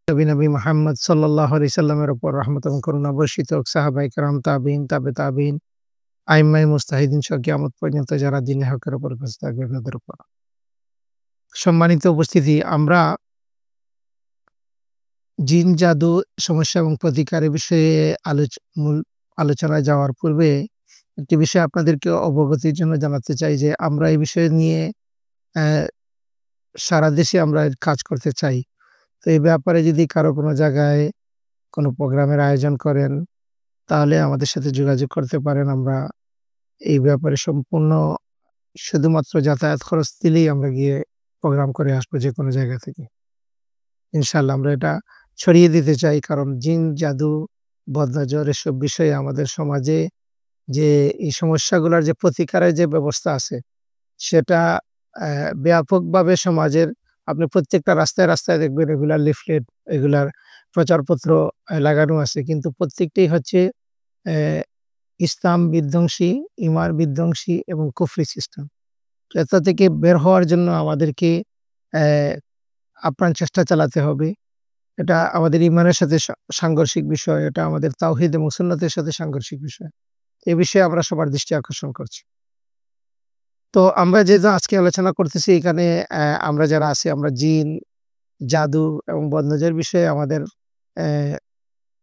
নবী মুহাম্মদ সাল্লাল্লাহু আলাইহি সাল্লামের উপর রহমত এবং করুণা বর্ষিত হোক। সাহাবায়ে কেরাম, তাবেঈন, তাবেঈন, আইম্মায়ে মুজতাহিদিন সহ কিয়ামত পর্যন্ত যারা দ্বীনে হকের উপর উপস্থিত থাকবে তাদের উপর। সম্মানিত উপস্থিতি, আমরা জিন, জাদু, সমস্যা এবং প্রতিকারের বিষয়ে মূল আলোচনায় যাওয়ার পূর্বে একটি বিষয় আপনাদেরকে অবগতির জন্য জানাতে চাই যে আমরা এই বিষয় নিয়ে অ্যা সারা দেশে আমরা কাজ করতে চাই। তো এই ব্যাপারে যদি কারো কোনো জায়গায় কোনো প্রোগ্রামের আয়োজন করেন, তাহলে আমাদের সাথে যোগাযোগ করতে পারেন। আমরা এই ব্যাপারে সম্পূর্ণ শুধুমাত্র যাতায়াত খরচ দিলেই আমরা গিয়ে প্রোগ্রাম করে আসবো যেকোনো জায়গা থেকে। ইনশাআল্লাহ আমরা এটা ছড়িয়ে দিতে চাই। কারণ জিন, জাদু, বদনজর এসব বিষয়ে আমাদের সমাজে যে এই সমস্যাগুলার যে প্রতিকারের যে ব্যবস্থা আছে, সেটা ব্যাপকভাবে সমাজের আপনি প্রত্যেকটা রাস্তায়, রাস্তায় দেখবেন এগুলার লিফলেট, এগুলার প্রচারপত্র লাগানো আছে। কিন্তু প্রত্যেকটাই হচ্ছে অ্যা ইসলাম বিধ্বংসী, ঈমান বিধ্বংসী এবং কুফরি সিস্টেম। তো এটা থেকে বের হওয়ার জন্য আমাদেরকে অ্যা আপ্রাণ চেষ্টা চালাতে হবে। এটা আমাদের ঈমানের সাথে সাংঘর্ষিক বিষয়। এটা আমাদের তাওহীদ এবং সুন্নাতের সাথে সাংঘর্ষিক বিষয়। এ বিষয়ে আমরা সবার দৃষ্টি আকর্ষণ করছি। তো আমরা যেহেতু আজকে আলোচনা করতেছি এখানে আমরা যারা আছি আমরা জিন, জাদু এবং বদনজর বিষয়ে আমাদের অ্যা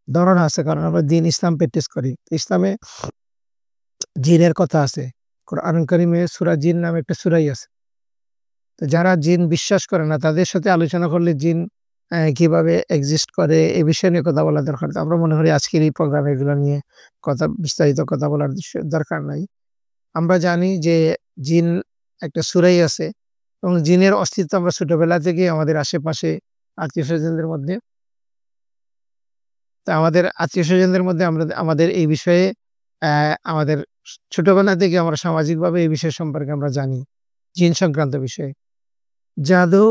ধারণা আছে। কারণ আমরা দ্বীন ইসলাম প্র্যাকটিস করি। ইসলামে জিনের কথা আছে। কোরআনুল কারীমে সূরা জিন নামে একটা সূরাই আছে। তো যারা জিন বিশ্বাস করে না তাদের সাথে আলোচনা করলে জিন কিভাবে এক্সিস্ট করে এ বিষয় নিয়ে কথা বলা দরকার। তো আমরা মনে করি আজকের এই প্রোগ্রামে এগুলো নিয়ে বিস্তারিত কথা বলার দরকার নাই। আমরা জানি যে জিন একটা সূরাই আছে এবং জিনের অস্তিত্ব আমরা ছোটবেলা থেকেই আমাদের আশেপাশে আত্মীয়স্বজনদের মধ্যে আমাদের আত্মীয়স্বজনদের মধ্যে আমাদের এই বিষয়ে আমাদের ছোটবেলা থেকে আমরা সামাজিকভাবে এই বিষয় সম্পর্কে আমরা জানি। জিন সংক্রান্ত বিষয়ে। জাদু,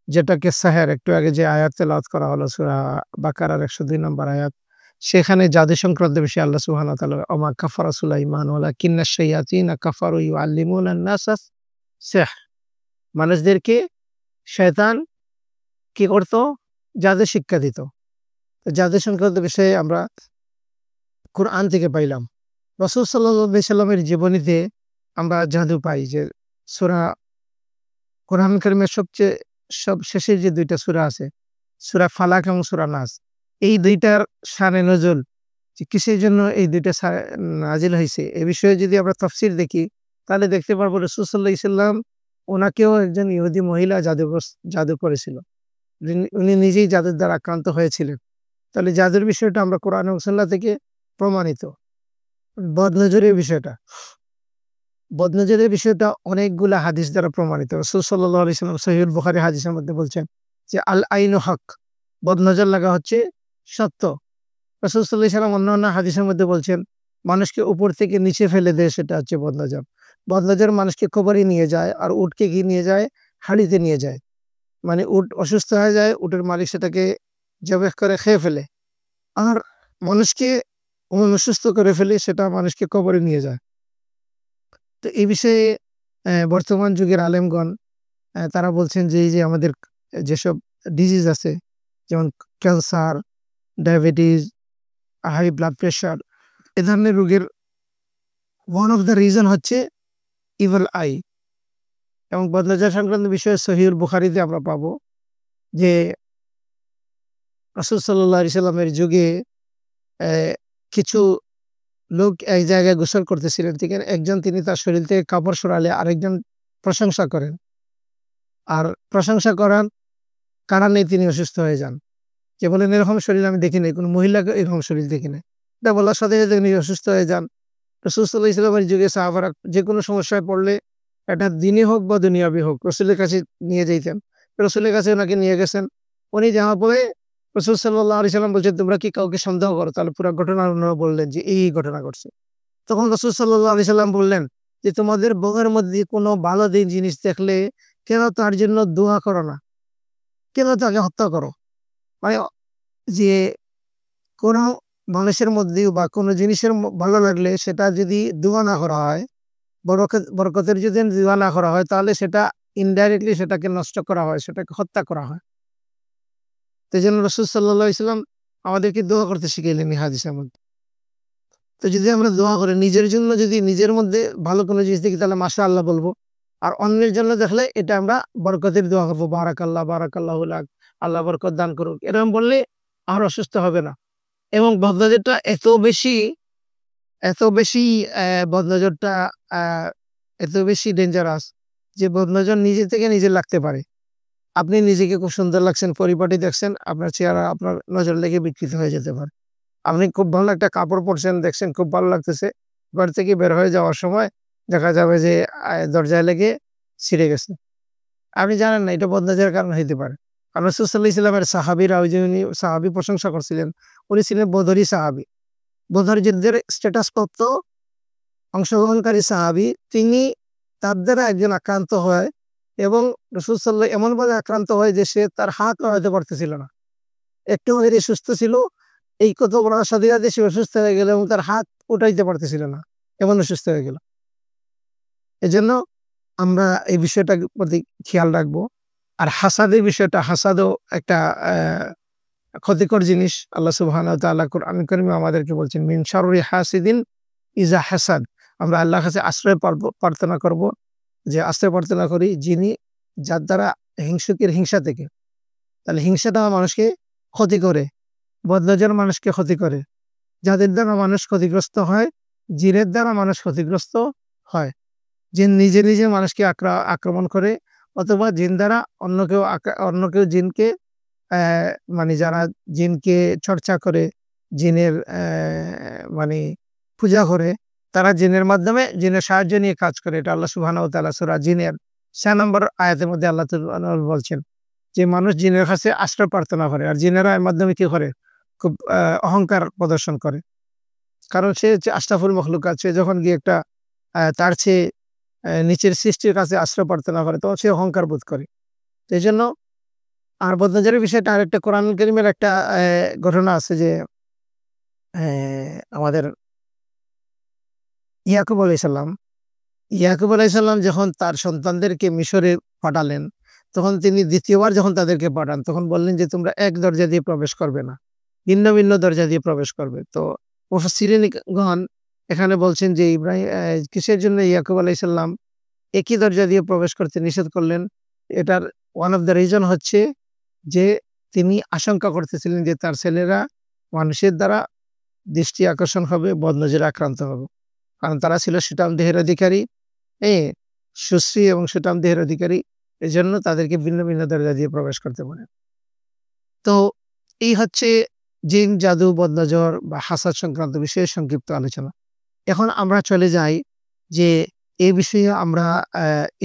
যেটাকে সাহের, একটু আগে যে আয়াত তেলাওয়াত করা হলো সূরা বাকারার ১০২ নম্বর আয়াত। সেখানে জাদু সংক্রান্ত বিষয়ে আল্লাহ সুবহানাহু ওয়া তাআলা ওমা কাফারা সুলাইমান ওয়ালাকিন্না শায়াতিনা কাফারু ইউআল্লিমুনা আন-নাসা সিহর। মানুষদেরকে শয়তান কি করত? জাদু শিক্ষা দিত। তো জাদু সংক্রান্ত বিষয়ে আমরা কুরআন থেকে পাইলাম। রাসূল সাল্লাল্লাহু আলাইহি সাল্লামের জীবনীতে আমরা জাদু পাই যে সূরা কোরআন কারীমের সব শেষের যে ২ টা সূরা আছে, সূরা ফালাক এবং সূরা নাস। এই ২ টার শানে নজুল যে কিসের জন্য এই ২ টা নাজিল হইছে, এ বিষয়ে যদি আমরা তাফসীর দেখি, তাহলে দেখতে পারবো রাসূল সাল্লাল্লাহু আলাইহি সাল্লাম উনাকেও একজন ইহুদি মহিলা জাদু করেছিল। উনি নিজেই জাদুর দ্বারা আক্রান্ত হয়েছিলেন। তাহলে জাদুর বিষয়টা আমরা কোরআন এবং সুন্নাহ থেকে প্রমাণিত। বদনজরের বিষয়টা বদনজরের বিষয়টা অনেকগুলা হাদিস দ্বারা প্রমাণিত। রাসূল সাল্লাল্লাহু আলাইহি সাল্লাম সহিহুল বুখারী হাদিসের মধ্যে বলছেন যে, আল আইনু হক, বদনজর লাগা হচ্ছে সত্য। রাসূল সাল্লাল্লাহু আলাইহি সাল্লাম অন্যান্য হাদিসের মধ্যে বলছেন, মানুষকে উপর থেকে নিচে ফেলে দেয় সেটা হচ্ছে বদনজর। বদনজর মানুষকে কবরে নিয়ে যায় আর উটকে কি নিয়ে যায়? হাঁড়িতে নিয়ে যায়। মানে উট অসুস্থ হয়ে যায়, উটের মালিক সেটাকে জবেহ করে খেয়ে ফেলে। আর মানুষকে অসুস্থ করে ফেলে, সেটা মানুষকে কবরে নিয়ে যায়। তো এই বিষয়ে বর্তমান যুগের আলেমগণ তারা বলছেন যে এই যে আমাদের যেসব ডিজিজ আছে, যেমন cancer, diabetes, high blood pressure, এ ধরনের রোগের ওয়ান অফ দ্য রিজন হচ্ছে ইভিল আই। এবং বদনজর সংক্রান্ত বিষয়ে সহিহুল বুখারীতে আমরা পাবো যে রাসূল সাল্লাল্লাহু আলাইহি সাল্লামের যুগে অ্যা কিছু লোক এক জায়গায় গোসল করতেছিলেন। একজন তিনি তার শরীর থেকে কাপড় সরালে আরেকজন প্রশংসা করেন। আর প্রশংসা করার কারণেই তিনি অসুস্থ হয়ে যান। যে বলেন, এরকম শরীর আমি দেখি নাই, কোনো মহিলাকে এরকম শরীর দেখি নাই। এটা বলার সাথে, সাথে তিনি অসুস্থ হয়ে যান। রাসূল সাল্লাল্লাহু আলাইহি সাল্লামের যুগে সাহাবারা যেকোনো সমস্যায় পড়লে এটা দ্বীনি হোক বা দুনিয়াবি হোক রাসূলের কাছে নিয়ে যাইতেন। রাসূলের কাছে ওনাকে নিয়ে গেছেন। উনি যাওয়ার পরে রাসূল সাল্লাল্লাহু আলাইহি সাল্লাম বলছেন, তোমরা কি কাউকে সন্দেহ করো? তাহলে পুরা ঘটনা ওনারা বললেন যে এই ঘটনা ঘটছে। তখন রাসূল সাল্লাল্লাহু আলাইহি সাল্লাম বললেন যে, তোমাদের বউয়ের মধ্যে কোনো ভালো জিনিস দেখলে কেন তার জন্য দোয়া করো না? কেন তাকে হত্যা করো? মানে যে কোনো মানুষের মধ্যেও বা কোনো জিনিসের ভালো লাগলে সেটা যদি দোয়া না করা হয়, বরকতের যদি দোয়া না করা হয়, তাহলে সেটা ইনডাইরেক্টলি সেটাকে নষ্ট করা হয়, সেটাকে হত্যা করা হয়। তো এই জন্য রাসূল সাল্লাল্লাহু আলাইহি সাল্লাম আমাদেরকে দোয়া করতে শিখাইলেন এই হাদিসের মধ্যে। তো যদি আমরা দোয়া করি নিজের জন্য, যদি নিজের মধ্যে ভালো কোনো জিনিস দেখি তাহলে মাশাআল্লাহ বলবো। আর অন্যের জন্য দেখলে এটা আমরা বরকতের দোয়া করবো, বারাকাল্লাহ, বারাকাল্লাহু লাক, আল্লাহ বরকত দান করুক। এরকম বললে আর অসুস্থ হবে না। এবং বদনজরটা এত বেশি বদনজরটা আ এত বেশি ডেঞ্জারাস যে বদনজর নিজে থেকে নিজে লাগতে পারে। আপনি নিজেকে খুব সুন্দর লাগছেন, পরিপাটি দেখছেন, আপনার চেহারা আপনার নজর লেগে বিকৃত হয়ে যেতে পারে। আপনি খুব ভালো একটা কাপড় পরছেন, দেখছেন খুব ভালো লাগতেছে। ঘর থেকে বের হয়ে যাওয়ার সময় দেখা যাবে যে দরজায় লেগে ছিঁড়ে গেছে। আপনি জানেন না এটা বদনজরের কারণে হইতে পারে। কারণ রাসূল সাল্লাল্লাহু আলাইহি ওয়াসাল্লামের সাহাবীরা ওই যে উনি সাহাবী প্রশংসা করছিলেন। উনি ছিলেন বদরি সাহাবী। বদর যুদ্ধের স্ট্যাটাস প্রাপ্ত অংশগ্রহণকারী সাহাবী। তিনি তার দ্বারা একজন আক্রান্ত হয় এবং রাসূল সাল্লাল্লাহু এমনভাবে আক্রান্ত হয় যে সে তার হাত নড়াতে পারতেছিল না। একটু আগে সুস্থ ছিল, এই কত বড় সাথীরা যে সে অসুস্থ হয়ে গেল এবং তার হাত উঠাইতে পারতেছিল না। এমন অসুস্থ হয়ে গেল। এজন্য আমরা এই বিষয়টার প্রতি খেয়াল রাখবো। আর হাসাদের বিষয়টা, হাসাদও একটা ক্ষতিকর জিনিস। আল্লাহ সুবহানাহু ওয়া তাআলা কুরআন কারীমে আমাদেরকে বলছেন, মিন শাররি হাসিদিন ইযা হাসাদ। আমরা আল্লাহর কাছে আশ্রয় প্রার্থনা করব, যে আশ্রয় প্রার্থনা করি যিনি, যার দ্বারা হিংসুকের হিংসা থেকে। তাহলে হিংসাটা মানুষকে ক্ষতি করে, বদনজর মানুষকে ক্ষতি করে। যাদের দ্বারা মানুষ ক্ষতিগ্রস্ত হয়, জিনের দ্বারা মানুষ ক্ষতিগ্রস্ত হয়। জিন নিজে, নিজে মানুষকে আক্রমণ করে, অথবা জিন দ্বারা অন্য কেউ জিনকে মানে যারা জিনকে চর্চা করে, জিনের মানে পূজা করে, তারা জিনের মাধ্যমে জিনের সাহায্য নিয়ে কাজ করে। এটা আল্লাহ সুবহানাহু ওয়া তাআলা সূরা জিনের ৬ নম্বর আয়াতের মধ্যে আল্লাহ তাআলা বলছেন যে মানুষ জিনের কাছে আশ্রয় প্রার্থনা করে। আর জিনেরা এর মাধ্যমে কি করে? খুব অহংকার প্রদর্শন করে। কারণ সে হচ্ছে আশরাফুল মখলুকাত। সে যখন গিয়ে একটা তার চেয়ে নিচের সৃষ্টির কাছে আশ্রয় প্রার্থনা করে তখন সে অহংকার বোধ করে। তো এইজন্য আর বদনজরের বিষয়টা আরেকটা কোরআনুল কারীমের একটা ঘটনা আছে যে আমাদের ইয়াকুব আলাইহিস সালাম যখন তার সন্তানদেরকে মিশরে পাঠালেন, তখন তিনি ২য় বার যখন তাদেরকে পাঠান তখন বললেন যে তোমরা এক দরজা দিয়ে প্রবেশ করবে না। ভিন্ন, ভিন্ন দরজা দিয়ে প্রবেশ করবে। তো মুফাসসিরিনগণ এখানে বলছেন যে কিসের জন্য ইয়াকুব আলাইহিস সালাম একই দরজা দিয়ে প্রবেশ করতে নিষেধ করলেন? এটার ওয়ান অফ দ্যা রিজন হচ্ছে যে তিনি আশঙ্কা করতেছিলেন যে তার ছেলেরা মানুষের দ্বারা দৃষ্টি আকর্ষণ হবে, বদনজরে আক্রান্ত হবে। কারণ তারা ছিল সুঠাম দেহের অধিকারী, সুশ্রী এবং সুঠাম দেহের অধিকারী। এজন্য তাদেরকে ভিন্ন, ভিন্ন দরজা দিয়ে প্রবেশ করতে বলে। তো এই হচ্ছে জিন, জাদু, বদনজর বা হাসাদ সংক্রান্ত বিষয়ে সংক্ষিপ্ত আলোচনা। এখন আমরা চলে যাই যে এই বিষয়ে আমরা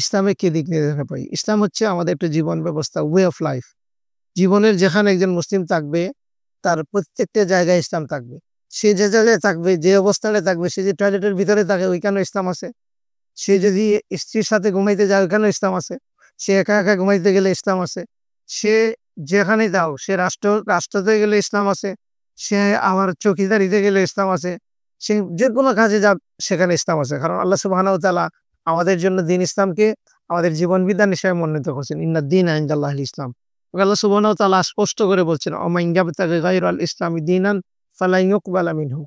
ইসলামের কি দিক নির্দেশনা পাই। ইসলাম হচ্ছে আমাদের একটা জীবন ব্যবস্থা, ওয়ে অফ লাইফ। জীবনের যেখানে একজন মুসলিম থাকবে তার প্রত্যেকটা জায়গায় ইসলাম থাকবে। সে যে জায়গায় থাকবে, যে অবস্থানে থাকবে, সে যে টয়লেটের ভিতরে থাকে ওইখানেও ইসলাম আছে। সে যদি স্ত্রীর সাথে ঘুমাইতে যায় ওইখানেও ইসলাম আছে। সে একা, একা ঘুমাইতে গেলে ইসলাম আছে। সে যেখানেই যাও, সে রাষ্ট্রতে গেলে ইসলাম আছে। সে আবার চৌকিদারিতে গেলে ইসলাম আছে। সে যেকোনো কাজে যাক সেখানে ইসলাম আছে। কারণ আল্লাহ সুবহানাহু ওয়া তাআলা আমাদের জন্য দ্বীন ইসলামকে আমাদের জীবন বিধান হিসেবে মনোনীত করছেন। ইন্না দ্বীনা ইনদাল্লাহিল ইসলাম। আল্লাহ সুবহানাহু ওয়া তাআলা স্পষ্ট করে বলছেন, ওমান ইয়াবতাগি গায়রাল ইসলামি দীনান ফালান ইউকবালা মিনহু।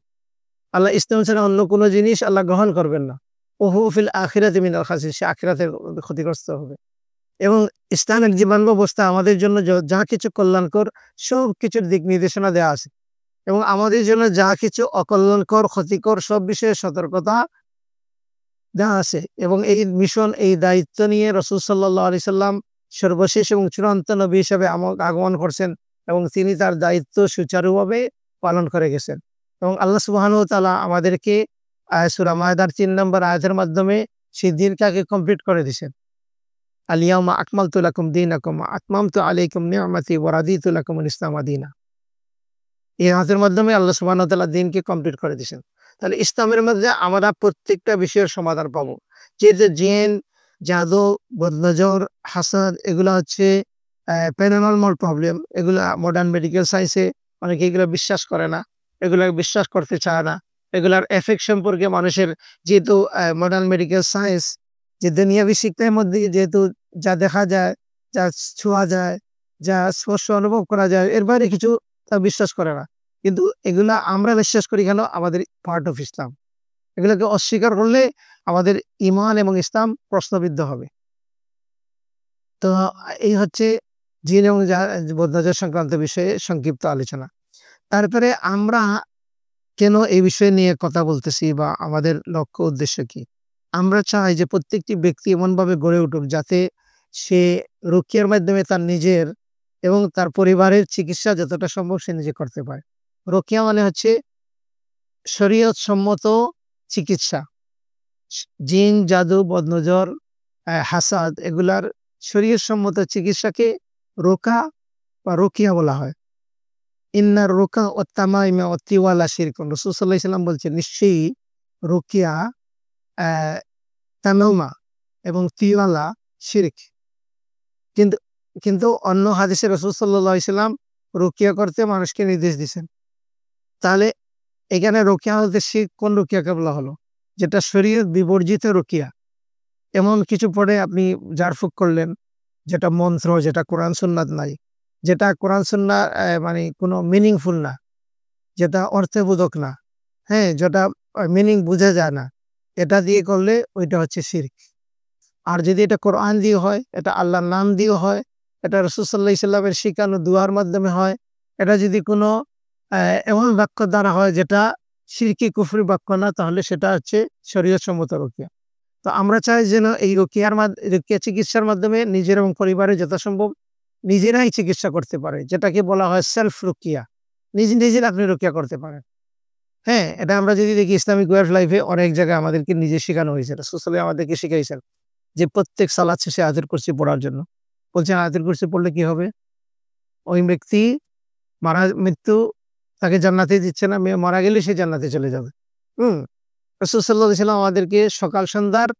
আল্লাহ ইসলাম ছাড়া অন্য কোনো জিনিস আল্লাহ গ্রহণ করবেন না। ওহু ফিল আখিরাতি মিনাল খাসিরিন। সে আখিরাতে ক্ষতিগ্রস্ত হবে। এবং ইসলামিক জীবন ব্যবস্থা আমাদের জন্য যা কিছু কল্যাণকর সবকিছুর দিক নির্দেশনা দেওয়া আছে এবং আমাদের জন্য যা কিছু অকল্যাণকর, ক্ষতিকর সব বিষয়ে সতর্কতা দেওয়া আছে। এবং এই মিশন, এই দায়িত্ব নিয়ে রাসূল সাল্লাল্লাহু আলাইহি সাল্লাম সর্বশেষ এবং চূড়ান্ত নবী হিসেবে আগমন করছেন এবং তিনি তার দায়িত্ব সুচারুভাবে পালন করে গেছেন। এবং আল্লাহ সুবহানাহু ওয়া তাআলা আমাদেরকে সূরা মায়দার ৩ নম্বর আয়াতের মাধ্যমে সেই দ্বীনটাকে কমপ্লিট করে দিয়েছেন। আল ইয়াউমা আকমালতু লাকুম দীনাকুম ওয়া আতমামতু আলাইকুম নি'মাতি ওয়া রাদিতু লাকুমুল ইসলামা দীনা। এই আয়াতের মাধ্যমে আল্লাহ সুবহানাহু ওয়া তাআলা দ্বীনকে কমপ্লিট করে দিয়েছেন। তাহলে ইসলামের মধ্যে আমরা প্রত্যেকটা বিষয়ের সমাধান পাবো। যে জিন, জাদু, বদনজর, হাসাদ এগুলা হচ্ছে প্যারানরমাল প্রবলেম। এগুলা মডার্ন মেডিকেল সায়েন্সে অনেকে এগুলো বিশ্বাস করে না, এগুলো বিশ্বাস করতে চায় না। এগুলার এফেক্ট সম্পর্কে মানুষের যেহেতু মডার্ন মেডিকেল সায়েন্স যে দুনিয়াবি শিক্ষার মধ্যে যেহেতু যা দেখা যায়, যা ছোঁয়া যায়, যা স্পর্শ অনুভব করা যায় এর বাইরে কিছু বিশ্বাস করে না। কিন্তু এগুলা আমরা বিশ্বাস করি কেন? আমাদের পার্ট অফ ইসলাম। এগুলোকে অস্বীকার করলে আমাদের ঈমান এবং ইসলাম প্রশ্নবিদ্ধ হবে। তো এই হচ্ছে জিন এবং বদনজর সংক্রান্ত বিষয়ে সংক্ষিপ্ত আলোচনা। তারপরে আমরা কেন এই বিষয় নিয়ে কথা বলতেছি বা আমাদের লক্ষ্য উদ্দেশ্য কি? আমরা চাই যে প্রত্যেকটি ব্যক্তি এমনভাবে গড়ে উঠুক যাতে সে রুকিয়ার মাধ্যমে তার নিজের এবং তার পরিবারের চিকিৎসা যতটা সম্ভব সে নিজে করতে পারে। রুকিয়া মানে হচ্ছে শরীয়ত সম্মত চিকিৎসা। জিন, জাদু, বদনজর, হাসাদ এগুলার শরীয়ত সম্মত চিকিৎসাকে রোকা বা রুকিয়া বলা হয়। ইন্নার রুকা ওয়াত তামাইমা ওয়াত তিওয়ালা শিরকুন। রাসূল সাল্লাল্লাহু আলাইহি ওয়াসাল্লাম বলছেন নিশ্চয়ই রুকিয়া, অ্যা তামাইমা এবং তিওয়ালা শিরক। কিন্তু কিন্তু অন্য হাদিসে রাসূল সাল্লাল্লাহু আলাইহি ওয়াসাল্লাম রুকিয়া করতে মানুষকে নির্দেশ দিয়েছেন। তাহলে এখানে রুকিয়া বলতে শিরক কোন রুকিয়াকে বলা হলো? যেটা শরীয়ত বিবর্জিত রুকিয়া। এমন কিছু পড়ে আপনি ঝাড়ফুঁক করলেন, যেটা মন্ত্র, যেটা কোরআন সুন্নাত নাই, যেটা কোরআন সুন্নাহ মানে কোনো মিনিংফুল না, যেটা অর্থবোধক না, হ্যাঁ? যেটা মিনিং বুঝা যায় না। এটা দিয়ে করলে ওইটা হচ্ছে শিরক। আর যদি এটা কোরআন দিয়ে হয়, এটা আল্লাহর নাম দিয়ে হয়, এটা রাসূল সাল্লাল্লাহু আলাইহি সাল্লামের শিখানো দুআর মাধ্যমে হয়, এটা যদি কোনো এমন বাক্য দ্বারা হয় যেটা শিরকি কুফরি বাক্য না, তাহলে সেটা হচ্ছে শরীয়তসম্মত রুকিয়া। তো আমরা চাই যেন এই রুকিয়া চিকিৎসার মাধ্যমে নিজের এবং পরিবারের যথাসম্ভব নিজেরাই চিকিৎসা করতে পারে। যেটাকে বলা হয় সেলফ রুকিয়া। নিজের আপনি রুকিয়া করতে পারেন। হ্যাঁ? এটা আমরা যদি দেখি ইসলামিক ওয়ে অফ লাইফ এ অনেক জায়গায় আমাদেরকে নিজে শিখানো হয়েছে। রাসূল সাল্লাল্লাহু আলাইহি আমাদেরকে শিখাইছেন যে প্রত্যেক সালাত শেষে আয়াতুল কুরসি পড়ার জন্য। বলছেন আয়াতুল কুরসি পড়লে কি হবে? ওই ব্যক্তি মৃত্যু তাকে জান্নাতে দিচ্ছে না, মারা গেলে সে জান্নাতে চলে যাবে। হুম? রাসূল সাল্লাল্লাহু আলাইহি ওয়াসাল্লাম আমাদেরকে সকাল সন্ধ্যার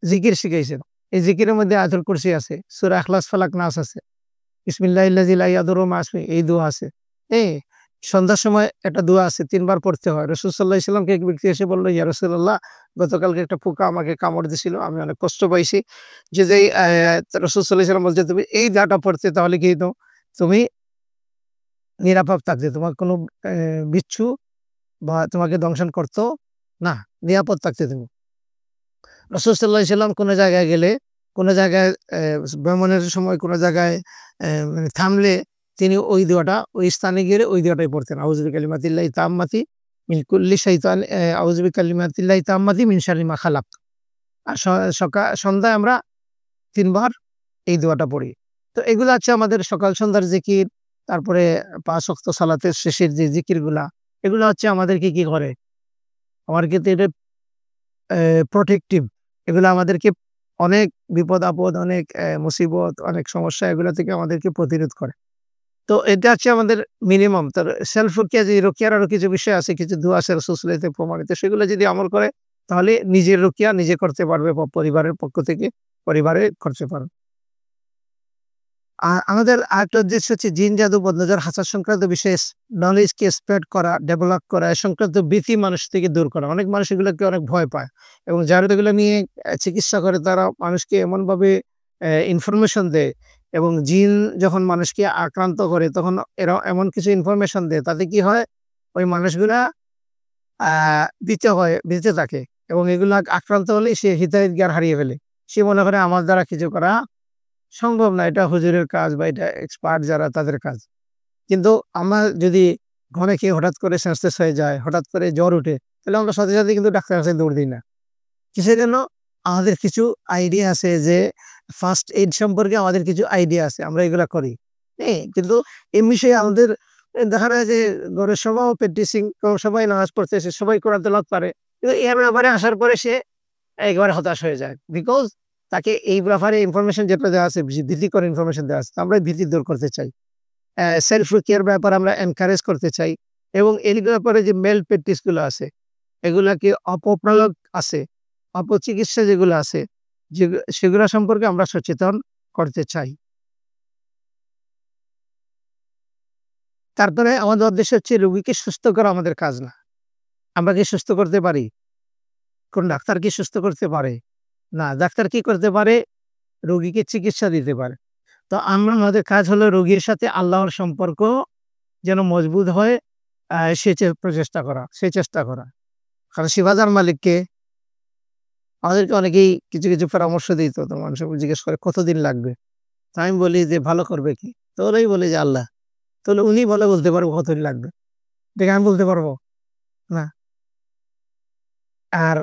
জিকির শিখাইছেন। এই জিকিরের মধ্যে আয়াতুল কুরসি আছে, সূরা ইখলাস, ফালাক, নাস আছে। বিসমিল্লাহিল্লাযী লা ইয়াদুররু মা ইসমিহি এই দোয়া আছে। হ্যাঁ? সন্ধ্যার সময় একটা দোয়া আছে ৩ বার পড়তে হয়। রাসূল সাল্লাল্লাহু আলাইহি ওয়াসাল্লামকে এক ব্যক্তি এসে বলল, ইয়া রাসূলুল্লাহ গতকালকে একটা পোকা আমাকে কামড় দিছিল। আমি অনেক কষ্ট পাইছি। যেই রাসূল সাল্লাল্লাহু আলাইহি ওয়াসাল্লাম বলছে তুমি এই দোয়াটা পড়তে তাহলে কি হইতো? তুমি নিরাপদ থাকতে। তোমার কোনো বিচ্ছু বা তোমাকে দংশন করত না। নিরাপদ থাকতে তুমি। রাসূল সাল্লাল্লাহু আলাইহি ওয়াসাল্লাম কোন জায়গায় গেলে, কোন জায়গায় ভ্রমণের সময় কোন জায়গায় মানে থামলে তিনি ওই দোয়াটা ওই স্থানে গিয়ে ওই দোয়াটাই পড়তেন। আউযু বিকালিমাতিল্লাহি তাম্মাতি মিন কুল্লি শাইতান আউযু বিকালিমাতিল্লাহি তাম্মাতি মিন শাররি মা খালাক। আর সন্ধ্যায় আমরা ৩ বার এই দোয়াটা পড়ি। তো এগুলো হচ্ছে আমাদের সকাল সন্ধ্যার জিকির। তারপরে ৫ ওয়াক্ত সালাতের শেষের যে জিকিরগুলা, এগুলো হচ্ছে আমাদেরকে কি করে? আমার ক্ষেত্রে এটা প্রটেক্টিভ। এগুলো আমাদেরকে অনেক বিপদ-আপদ, অনেক মুসিবত, অনেক সমস্যা এগুলা থেকে আমাদেরকে প্রতিরোধ করে। তো এটা হচ্ছে আমাদের মিনিমাম। তার সেলফ রুকিয়া যে রুকিয়ার আরো কিছু বিষয় আছে, কিছু দোয়া আছে রাসূল সাল্লাল্লাহু আলাইহি ওয়াসাল্লাম প্রমাণিত। সেগুলো যদি আমল করে তাহলে নিজের রুকিয়া নিজে করতে পারবে বা পরিবারের পক্ষ থেকে পরিবারে করতে পারবে। আমাদের আরেকটা উদ্দেশ্য হচ্ছে জিন, জাদু, বদনজর, হাসাদ সংক্রান্ত বিষয়ে নলেজকে স্প্রেড করা, ডেভেলপ করা, এ সংক্রান্ত ভীতি মানুষ থেকে দূর করা। অনেক মানুষ এগুলোকে অনেক ভয় পায় এবং যারা এগুলো নিয়ে চিকিৎসা করে তারা মানুষকে এমনভাবে ইনফরমেশন দেয় এবং জিন যখন মানুষকে আক্রান্ত করে তখন এরা এমন কিছু ইনফরমেশন দেয় তাতে কি হয়? ওই মানুষগুলা আ বেঁচে থাকে এবং এগুলা আক্রান্ত হলে সে হিতাহিত জ্ঞান হারিয়ে ফেলে। সে মনে করে আমার দ্বারা কিছু করা সম্ভব না। এটা হুজুরের কাজ বা এটা এক্সপার্ট যারা তাদের কাজ। কিন্তু আমার যদি ঘরে কেউ হঠাৎ করে সেন্সলেস হয়ে যায়, হঠাৎ করে জ্বর উঠে, তাহলে আমরা সাথে কিন্তু ডাক্তারের কাছে দৌড় দিই না। কিসের জন্য? আমাদের কিছু আইডিয়া আছে যে ফার্স্ট এইড সম্পর্কে আমাদের কিছু আইডিয়া আছে। আমরা এগুলা করি। হ্যাঁ? কিন্তু এই বিষয়ে আমাদের দেখা যায় যে ঘরের সবাও প্র্যাকটিসিং সবাই নামাজ পড়তেছে, সবাই কোরআন তেলাওয়াত পারে। কিন্তু এর ব্যাপারে আসার পরে সে একেবারে হতাশ হয়ে যায়। বিকজ তাকে এই ব্যাপারে ইনফরমেশন যেটা দেওয়া আছে, ভীতিকর ইনফরমেশন দেওয়া আছে। আমরা ভীতি দূর করতে চাই। সেলফ রুকিয়ার ব্যাপারে আমরা এনকারেজ করতে চাই এবং এর ব্যাপারে যে মেল প্র্যাকটিস গুলো আছে, এগুলাকে অপপ্রয়োগ আছে, অপচিকিৎসা যেগুলো আছে, সেগুলা সম্পর্কে আমরা সচেতন করতে চাই। তারপরে আমাদের উদ্দেশ্য হচ্ছে রোগীকে সুস্থ করা আমাদের কাজ না। আমরা কি সুস্থ করতে পারি? কোন ডাক্তার কি সুস্থ করতে পারে? না, ডাক্তার কি করতে পারে? রোগীকে চিকিৎসা দিতে পারে। তো আমাদের কাজ হলো রোগীর সাথে আল্লাহর সম্পর্ক যেন মজবুত হয়, প্রচেষ্টা করা, সেই চেষ্টা করা। কারণ শিফাদার মালিককে আমাদেরকে অনেকেই কিছু, কিছু পরামর্শ দিত। তো মানুষ জিজ্ঞেস করে কতদিন লাগবে? তো আমি বলি যে ভালো করবে কি? তো ওরাই বলে যে আল্লাহ। তাহলে উনি বলতে পারবো কতদিন লাগবে। এটা কি আমি বলতে পারবো? না। আর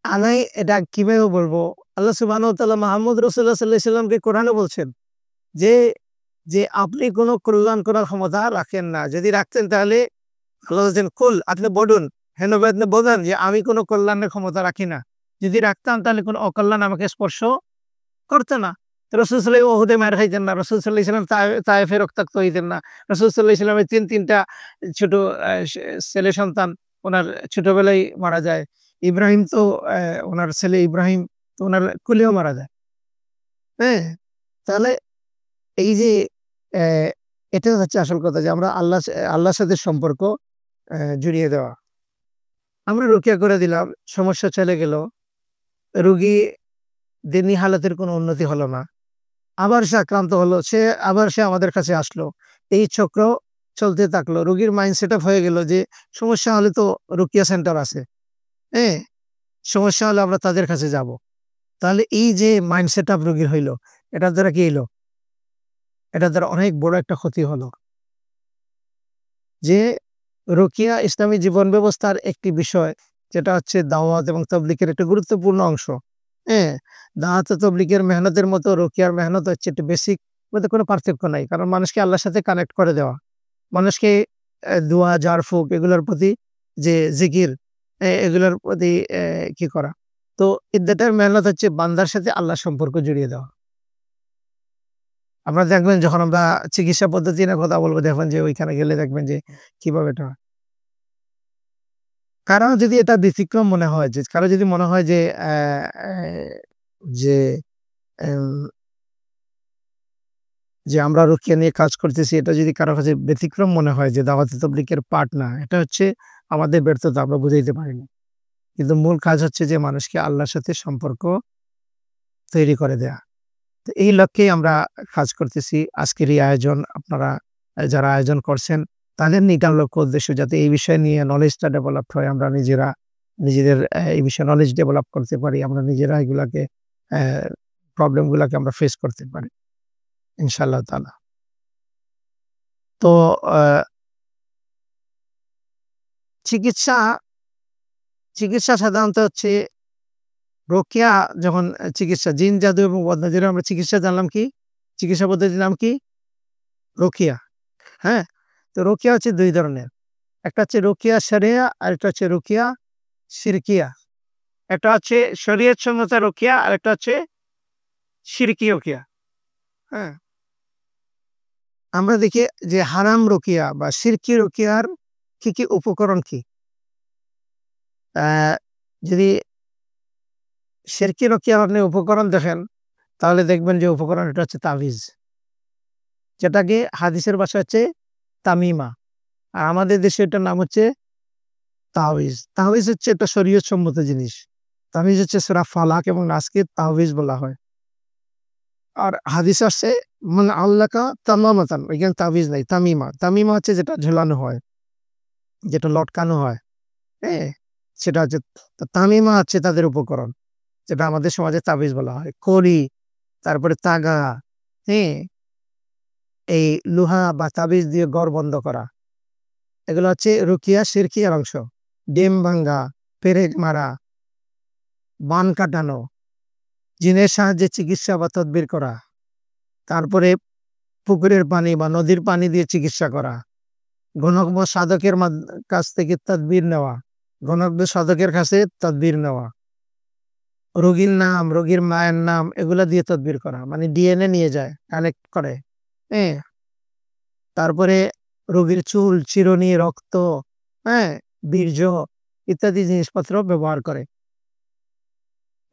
আমি এটা কিভাবে বলবো? আল্লাহ সুবহানাহু ওয়া তাআলা মুহাম্মদ রাসূলুল্লাহ সাল্লাল্লাহু আলাইহি ওয়াসাল্লামকে কোরআনে বলছেন যে, আপনি কোন কল্যাণ করার ক্ষমতা রাখেন না। যদি রাখতেন তাহলে আল্লাহ বলছেন, "কুল" আপনি বলুন, হে নবী আপনি বলেন যে আমি কোন কল্যাণের ক্ষমতা রাখি না। যদি রাখতাম তাহলে কোন অকল্যাণ আমাকে স্পর্শ করতে না। রাসূল সাল্লাল্লাহু আলাইহি ওহুদে মার খাইতেন না। রাসূল সাল্লাল্লাহু আলাইহি ওয়াসাল্লাম তায়েফে রক্তাক্ত হইতেন না। রাসূল সাল্লাল্লাহু আলাইহি ওয়াসাল্লামের ৩ টা ছোট আ সে ছেলে সন্তান উনার ছোটবেলায় মারা যায়। ইব্রাহিম তো উনার ছেলে ইব্রাহিম তো উনার কোলেও মারা যায়। হ্যাঁ? তাহলে এই যে অ্যা এটা হচ্ছে আসল কথা যে আমরা আল্লাহর সাথে সম্পর্ক জুড়িয়ে দেওয়া। আমরা রুকিয়া করে দিলাম, সমস্যা চলে গেল। রোগী দিনী হালাতের কোনো উন্নতি হলো না। আবার সে আক্রান্ত হলো। আবার সে আমাদের কাছে আসলো। এই চক্র চলতে থাকলো। রোগীর মাইন্ড সেটআপ হয়ে গেল যে সমস্যা হলে তো রুকিয়া সেন্টার আছে। হ্যাঁ? সমস্যা হলে আমরা তাদের কাছে যাব। তাহলে এই যে মাইন্ড সেটআপ রোগীর হইল, এটার দ্বারা কি হইল? এটার দ্বারা অনেক বড় একটা ক্ষতি হলো। যে রুকিয়া ইসলামী জীবন ব্যবস্থার একটি বিষয় যেটা হচ্ছে দাওয়াত এবং তাবলীগের একটা গুরুত্বপূর্ণ অংশ। হ্যাঁ? দাওয়াত ও তাবলীগের মেহনতের মতো রুকিয়ার মেহনত হচ্ছে একটু বেসিক, মধ্যে কোনো পার্থক্য নাই। কারণ মানুষকে আল্লাহর সাথে কানেক্ট করে দেওয়া। মানুষকে দোয়া, ঝাড়ফুঁক এগুলোর প্রতি যে জিকির এগুলোর প্রতি কি করা। তো ইদ্দাতের মেহনত হচ্ছে বান্দার সাথে আল্লাহর সম্পর্ক জড়িয়ে দেওয়া। আপনারা দেখবেন যখন আমরা চিকিৎসা পদ্ধতি নিয়ে কথা বলবো দেখবেন যে ওইখানে গেলে দেখবেন যে কিভাবে এটা হয়। কারো যদি এটা ব্যতিক্রম মনে হয় যে কারো যদি মনে হয় যে যে এম যে আমরা রুকিয়া নিয়ে কাজ করতেছি এটা যদি কারো কাছে ব্যতিক্রম মনে হয় যে দাওয়াতে তাবলীগের পার্ট না, এটা হচ্ছে আমাদের ব্যর্থতা, আমরা বুঝাইতে পারিনি। কিন্তু মূল কাজ হচ্ছে যে মানুষকে আল্লাহর সাথে সম্পর্ক তৈরি করে দেয়া। তো এই লক্ষ্যেই আমরা কাজ করতেছি। আজকের এই আয়োজন আপনারা যারা আয়োজন করছেন তাদের নিটান লক্ষ্য উদ্দেশ্য যাতে এই বিষয় নিয়ে নলেজটা ডেভেলপড হয়। আমরা নিজেদের এই বিষয়ে নলেজ ডেভেলপ করতে পারি। আমরা নিজেরা এগুলাকে অ্যা প্রবলেম গুলাকে আমরা ফেস করতে পারি। ইনশাআল্লাহ তাআলা। তো আ চিকিৎসা চিকিৎসা সাধারণত হচ্ছে রোকেয়া যখন চিকিৎসা জিন, জাদু এবং বদনজরে আমরা চিকিৎসা জানলাম কি? চিকিৎসা পদ্ধতির নাম কি? রোকিয়া। হ্যাঁ? তো রোকিয়া হচ্ছে ২ ধরনের। একটা হচ্ছে রোকিয়া শরিয়া আরেকটা হচ্ছে রোকিয়া শিরকিয়া। একটা হচ্ছে শরীয়ত সম্মত রোকিয়া আরেকটা হচ্ছে শিরকি রোকিয়া। হ্যাঁ? আমরা দেখি যে হারাম রোকিয়া বা শিরকি রোকিয়ার কি উপকরণ কি? অ্যা যদি শিরকি রোকিয়ার আপনি উপকরণ দেখেন তাহলে দেখবেন যে উপকরণ এটা হচ্ছে তাবিজ। যেটাকে হাদিসের ভাষায় হচ্ছে তামিমা। আর আমাদের দেশে এটার নাম হচ্ছে তাওয়িজ। তাওয়িজ হচ্ছে একটা শরীয়ত সম্মত জিনিস। তাবিজ হচ্ছে সূরা ফালাক এবং নাসকে তাওয়িজ বলা হয়। আর হাদিসে আসছে মান আল্লাকা তামামাতান, এখানে তাবিজ নাই, তামিমা। তামিমা হচ্ছে যেটা ঝোলানো হয়, যেটা লটকানো হয়, হ্যাঁ? সেটা হচ্ছে তামিমা হচ্ছে তাদের উপকরণ। যেটা আমাদের সমাজে তাবিজ বলা হয়। কড়ি, তারপরে তাগা, হ্যাঁ? এই লোহা বা তাবিজ দিয়ে ঘর বন্ধ করা। এগুলো হচ্ছে রুকিয়া শিরকিয়ার অংশ। ডিম ভাঙ্গা, পেরেক মারা, বান কাটানো, জিনের সাহায্যে চিকিৎসা বা তদবির করা। তারপরে পুকুরের পানি বা নদীর পানি দিয়ে চিকিৎসা করা। গণজ্ঞ সাধকের কাছ থেকে তদবির নেওয়া। গণজ্ঞ সাধকের কাছে তদবির নেওয়া। রোগীর নাম, রোগীর মায়ের নাম এগুলা দিয়ে তদবির করা। মানে ডিএনএ নিয়ে যায়, কালেক্ট করে। হ্যাঁ? তারপরে রোগীর চুল, চিরুনি, রক্ত, হ্যাঁ? বীর্য ইত্যাদি জিনিসপত্র ব্যবহার করে।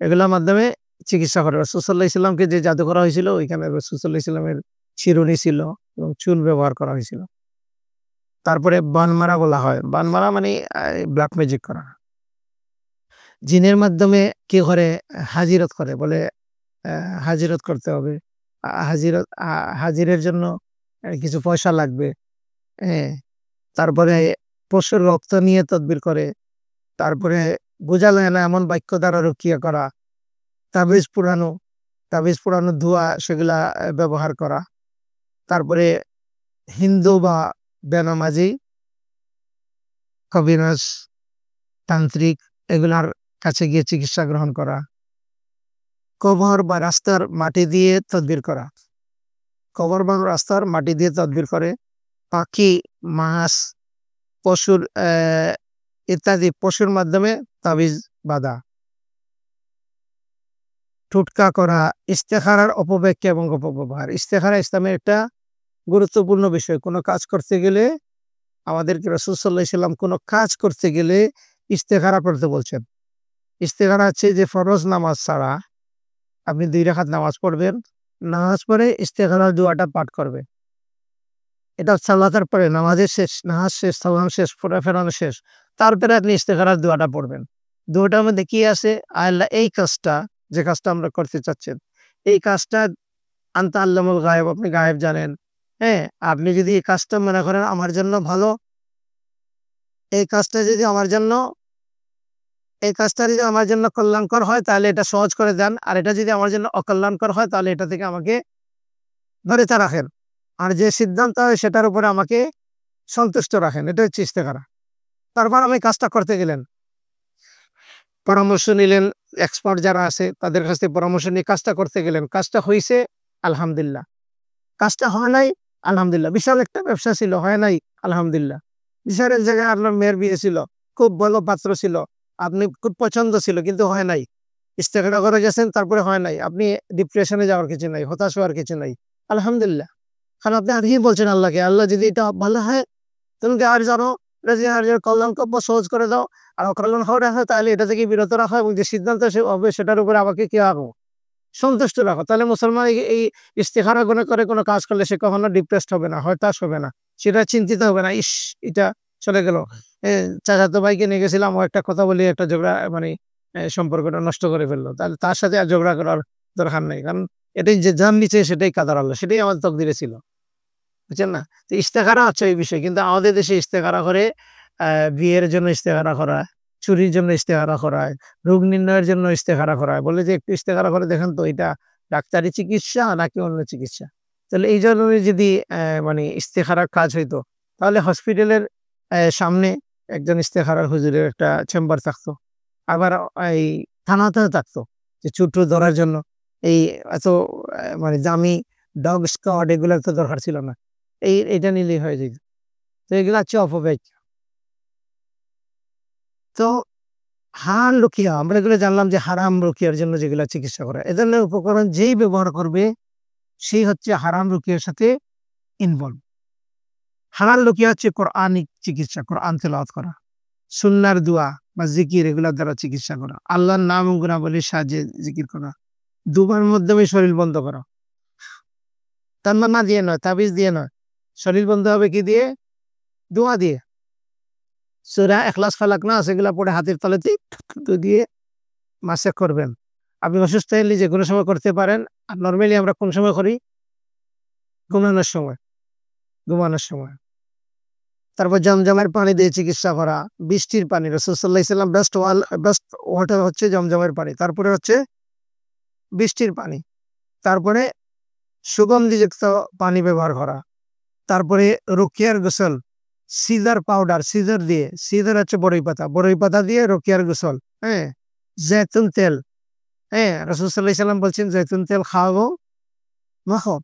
এগুলোর মাধ্যমে চিকিৎসা করে। রাসূল সাল্লাল্লাহু আলাইহি সাল্লামকে যে জাদু করা হয়েছিল ওইখানে রাসূল সাল্লাল্লাহু আলাইহি সাল্লামের চিরুনি ছিল এবং চুল ব্যবহার করা হয়েছিল। তারপরে বান মারা বলা হয়। বান মারা মানে ব্লাক ম্যাজিক করা। জিনের মাধ্যমে কি করে হাজিরত করে বলে হাজিরত করতে হবে। হাজিরত হাজিরের জন্য কিছু পয়সা লাগবে। হ্যাঁ? তারপরে পশুর রক্ত নিয়ে তদবির করে। তারপরে বোঝা যায় না এমন বাক্য দ্বারা রুকিয়া করা। তাবিজ পুরানো, তাবিজ পুরানো ধোঁয়া সেগুলা ব্যবহার করা। তারপরে হিন্দু বা বেনামাজি, কবিরাজ, তান্ত্রিক এগুলার কাছে গিয়ে চিকিৎসা গ্রহণ করা। কবর বা রাস্তার মাটি দিয়ে তদবির করা। কবর বা রাস্তার মাটি দিয়ে তদবির করে। পাখি, মাছ, পশুর ইত্যাদি পশুর মাধ্যমে তাবিজ বাঁধা। টোটকা করা, ইস্তেখারার অপব্যাখ্যা এবং অপব্যবহার। ইস্তেখারা ইসলামের একটা গুরুত্বপূর্ণ বিষয়। কোন কাজ করতে গেলে আমাদেরকে রাসূল সাল্লাল্লাহু আলাইহি ওয়াসাল্লাম কোন কাজ করতে গেলে ইস্তেখারা পড়তে বলছেন। ইস্তেখারা হচ্ছে যে ফরজ নামাজ ছাড়া আপনি ২ রাকাত নামাজ পড়বেন। নামাজ পড়ে ইস্তেখারার দোয়াটা পাঠ করবেন। এটা সালাতের পরে নামাজের শেষ, নামাজ শেষ, সালাম শেষ, ফোঁটা ফেরানো শেষ। তারপরে আপনি ইস্তেখারার দোয়াটা পড়বেন। দোয়াটার মধ্যে কি আছে? আল্লাহ এই কাজটা, যে কাজটা আমরা করতে চাচ্ছেন, এই কাজটা আনতা আল্লামুল গায়েব, আপনি গায়েব জানেন। হ্যাঁ? আপনি যদি এই কাজটা মনে করেন আমার জন্য ভালো, এই কাজটা যদি আমার জন্য এই কাজটা যদি আমার জন্য কল্যাণকর হয় তাহলে এটা সহজ করে দেন। আর এটা যদি আমার জন্য অকল্যাণকর হয় তাহলে এটা থেকে আমাকে বিরত রাখেন। আর যে সিদ্ধান্ত হয় সেটার উপরে আমাকে সন্তুষ্ট রাখেন। এটা হচ্ছে ইস্তেখারা। তারপর আপনি কাজটা করতে গেলেন। পরামর্শ নিলেন, এক্সপার্ট যারা আছে তাদের কাছ থেকে পরামর্শ নিয়ে কাজটা করতে গেলেন। কাজটা হইছে, আলহামদুলিল্লাহ। কাজটা হয় নাই, আলহামদুলিল্লাহ। বিশাল একটা ব্যবসা ছিল, হয় নাই, আলহামদুলিল্লাহ। বিশাল এক জায়গায় আপনার মেয়ের বিয়ে ছিল, খুব ভালো পাত্র ছিল, আপনি খুব পছন্দ ছিল কিন্তু হয় নাই। ইস্তেখারা করে গেছেন, তারপরে হয় নাই। আপনি ডিপ্রেশনে যাওয়ার কিছু নাই, হতাশ হওয়ার কিছু নাই। আলহামদুলিল্লাহ। কারণ আপনি আজকেই বলছেন আল্লাহকে, আল্লাহ যদি এটা ভালো হয় তুমি আর জানো, এটা যদি আর কল্যাণকর সহজ করে দাও। আর অকল্যাণ হওয়া রাখো তাহলে এটা থেকে বিরত রাখো এবং যে সিদ্ধান্ত সে হবে সেটার উপরে আমাকে কি রাখো? সন্তুষ্ট রাখো। তাহলে মুসলমান এই ইস্তেখারা গুলো করে কোনো কাজ করলে সে কখনো ডিপ্রেসড হবে না, হতাশ হবে না। সেটা চিন্তিত হবে না, ইস! এটা চলে গেল। চাচাতো ভাইকে নিয়ে গেছিলাম, ও একটা কথা বলে একটা ঝগড়া মানে সম্পর্কটা নষ্ট করে ফেললো। তাহলে তার সাথে আর ঝগড়া করার দরকার নেই। কারণ এটাই যে যার নিচে সেটাই কাদার আল্লাহ, সেটাই আমাদের তকদিরে ছিল। বুঝছেন না? তো ইস্তেখারা হচ্ছে এই বিষয়। কিন্তু আমাদের দেশে ইস্তেখারা করে বিয়ের জন্য ইস্তেখারা করা, চুরির জন্য ইস্তেখারা করায়, রোগ নির্ণয়ের জন্য ইস্তেখারা করায়। বলে যে একটু ইস্তেখারা করে দেখেন তো এটা ডাক্তারি চিকিৎসা নাকি অন্য চিকিৎসা। তাহলে এই জন্যই যদি মানে ইস্তেখারার কাজ হইতো তাহলে হসপিটালের সামনে একজন ইস্তেখারার হুজুরের একটা চেম্বার থাকতো। আবার এই থানাতেও থাকতো যে চুর-টুর ধরার জন্য। এই এত মানে দামি ডগ স্কোয়াড এগুলার তো দরকার ছিল না। এইটা নিলেই হয়ে যেত। তো এগুলা হচ্ছে অপব্যাখ্যা। তো হালাল রুকিয়া আমরা এগুলো জানলাম যে হারাম রুকিয়ার জন্য যেগুলা চিকিৎসা করা। এ ধরনের উপকরণ যেই ব্যবহার করবে সেই হচ্ছে হারাম রুকিয়ার সাথে ইনভলভ। হালাল রুকিয়া হচ্ছে কোরআনিক চিকিৎসা, কোরআন তেলাওয়াত করা। সুন্নাহর দোয়া বা জিকির এগুলার দ্বারা চিকিৎসা করা। আল্লাহর নাম ও গুণাবলীর সাহায্যে জিকির করা। দুবার মাধ্যমে শরীর বন্ধ করা। তান্না দিয়ে নয়, তাবিজ দিয়ে নয়। শরীর বন্ধ হবে কি দিয়ে? দোয়া দিয়ে। সূরা ইখলাস, ফালাক, নাস এগুলা পড়ে হাতের তালুতে দিয়ে মাসে করবেন। আপনি অসুস্থ হলে যেকোনো সময় করতে পারেন। আর নরমালি আমরা কোন সময় করি? ঘুমানোর সময়, ঘুমানোর সময়। তারপর জমজমের পানি দিয়ে চিকিৎসা করা, বৃষ্টির পানি। রাসূল সাল্লাল্লাহু আলাইহি ওয়াসাল্লাম বেস্ট ওয়াটার হচ্ছে জমজমের পানি। তারপরে হচ্ছে বৃষ্টির পানি। তারপরে সুগন্ধিযুক্ত পানি ব্যবহার করা। তারপরে রুকিয়ার গোসল, সিজার পাউডার, সিজার দিয়ে, সিজার হচ্ছে বড়ই পাতা। বড়ই পাতা দিয়ে রুকিয়ার গোসল, হ্যাঁ? জৈতুন তেল, হ্যাঁ? রাসূল সাল্লাল্লাহু আলাইহি ওয়াসাল্লাম বলছেন জৈতুন তেল খাওয়াবো, মাখো।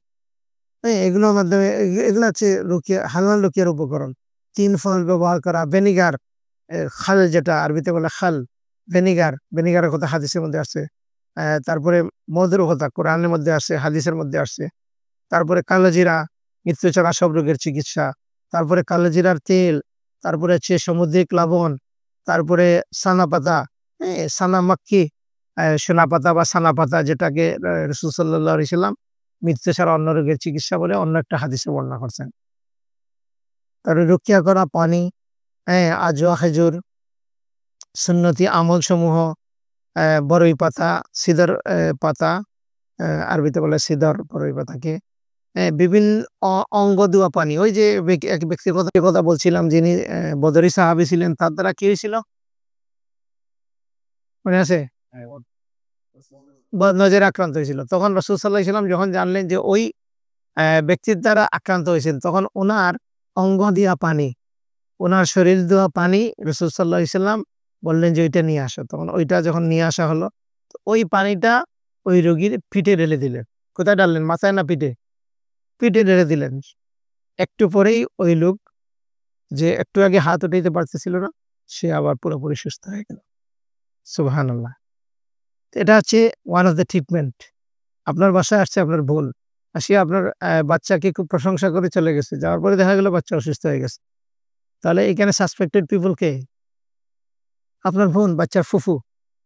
হ্যাঁ? এগুলোর মাধ্যমে এগুলো হচ্ছে রুকিয়া, হালাল রুকিয়ার উপকরণ। ৩ ফল ব্যবহার করা, ভিনেগার, খাল যেটা আরবিতে বলে খাল, ভিনেগার, ভিনেগারের কথা হাদিসের মধ্যে আসছে। তারপরে মধুর কথা কোরআনের মধ্যে আসছে, হাদিসের মধ্যে আসছে। তারপরে কালোজিরা, মৃত্যু ছাড়া সব রোগের চিকিৎসা। তারপরে কালোজিরার তেল, তারপরে হচ্ছে সামুদ্রিক লবণ, তারপরে সানা পাতা, হ্যাঁ? সানা মাক্কি, সোনা পাতা বা সানা পাতা যেটাকে রাসূল সাল্লাল্লাহু আলাইহি ওয়াসাল্লাম মৃত্যু ছাড়া অন্য রোগের চিকিৎসা বলে অন্য একটা হাদিসে বর্ণনা করছেন। তারপরে রুকিয়া করা পানি, হ্যাঁ? আজওয়া, খেজুর, সুন্নতি আমলসমূহ, বড়ই পাতা, সিদর পাতা, আরবিতে বলে সিদর বড়ই পাতাকে। বিভিন্ন অঙ্গ দেওয়া পানি। ওই যে এক ব্যক্তির কথা বলছিলাম যিনি বদরি সাহাবী ছিলেন, তার দ্বারা কি হয়েছিল? মনে আছে? বদনজরে আক্রান্ত হয়েছিল। তখন রাসূল সাল্লাল্লাহু আলাইহি ওয়াসাল্লাম যখন জানলেন যে ওই ব্যক্তির দ্বারা আক্রান্ত হয়েছেন, তখন উনার অঙ্গ দিয়া পানি, উনার শরীর দেওয়া পানি রাসূল সাল্লাল্লাহু আলাইহি ওয়াসাল্লাম বললেন যে, "ওইটা নিয়ে আসো।" তখন ওইটা যখন নিয়ে আসা হলো, তো ওই পানিটা ওই রোগীর পিঠে ঢেলে দিলেন। কোথায় ঢাললেন? মাথায় না পিঠে? পিঠে ঢেলে দিলেন। একটু পরেই ওই লোক যে একটু আগে হাত উঠাইতে পারতেছিল না, সে আবার পুরোপুরি সুস্থ হয়ে গেল। সুবহানাল্লাহ। এটা হচ্ছে ওয়ান অফ দ্যা ট্রিটমেন্ট। আপনার বাসায় আসছে আপনার বোন। আসিয়া আপনার বাচ্চাকে খুব প্রশংসা করে চলে গেছে। যাওয়ার পরে দেখা গেল বাচ্চা অসুস্থ হয়ে গেছে। তাহলে এখানে সাসপেক্টেড পিপল কে? আপনার বোন, বাচ্চার ফুফু।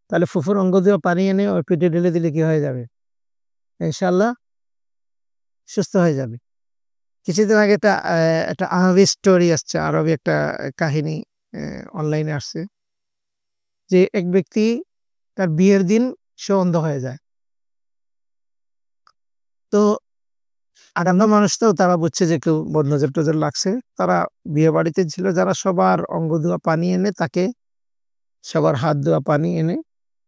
তাহলে ফুফুর অঙ্গ দিয়ে পানি এনে ওর পেটে ঢেলে দিলে কি হয়ে যাবে? ইনশাআল্লাহ সুস্থ হয়ে যাবে। কিছুদিন আগে একটা আরবি স্টোরি আসছে, আরবি একটা কাহিনী অ্যা অনলাইনে আসছে। যে এক ব্যক্তি তার বিয়ের দিন সে অন্ধ হয়ে যায়। তো আগামী মানুষ তো তারা বুঝছে যে কেউ বদনজর-টজর লাগছে। তারা বিয়েবাড়িতে ছিল যারা সবার অঙ্গ ধোয়া পানি এনে তাকে সবার হাত ধোয়া পানি এনে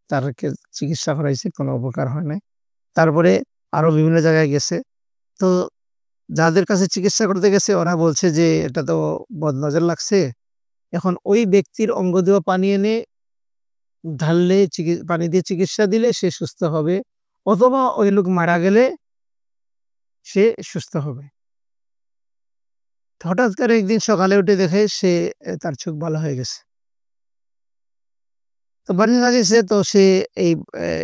তাদেরকে চিকিৎসা করাইছে, কোনো উপকার হয় নাই। তারপরে আরো বিভিন্ন জায়গায় গেছে। তো যাদের কাছে চিকিৎসা করতে গেছে ওরা বলছে যে এটা তো বদনজর লাগছে। এখন ওই ব্যক্তির অঙ্গ দেওয়া পানি এনে ঢাললে পানি দিয়ে চিকিৎসা দিলে সে সুস্থ হবে, অথবা ওই লোক মারা গেলে সে সুস্থ হবে। হঠাৎ করে একদিন সকালে উঠে দেখে সে তার চোখ ভালো হয়ে গেছে। তো বাড়িতে গেছে, তো সে এই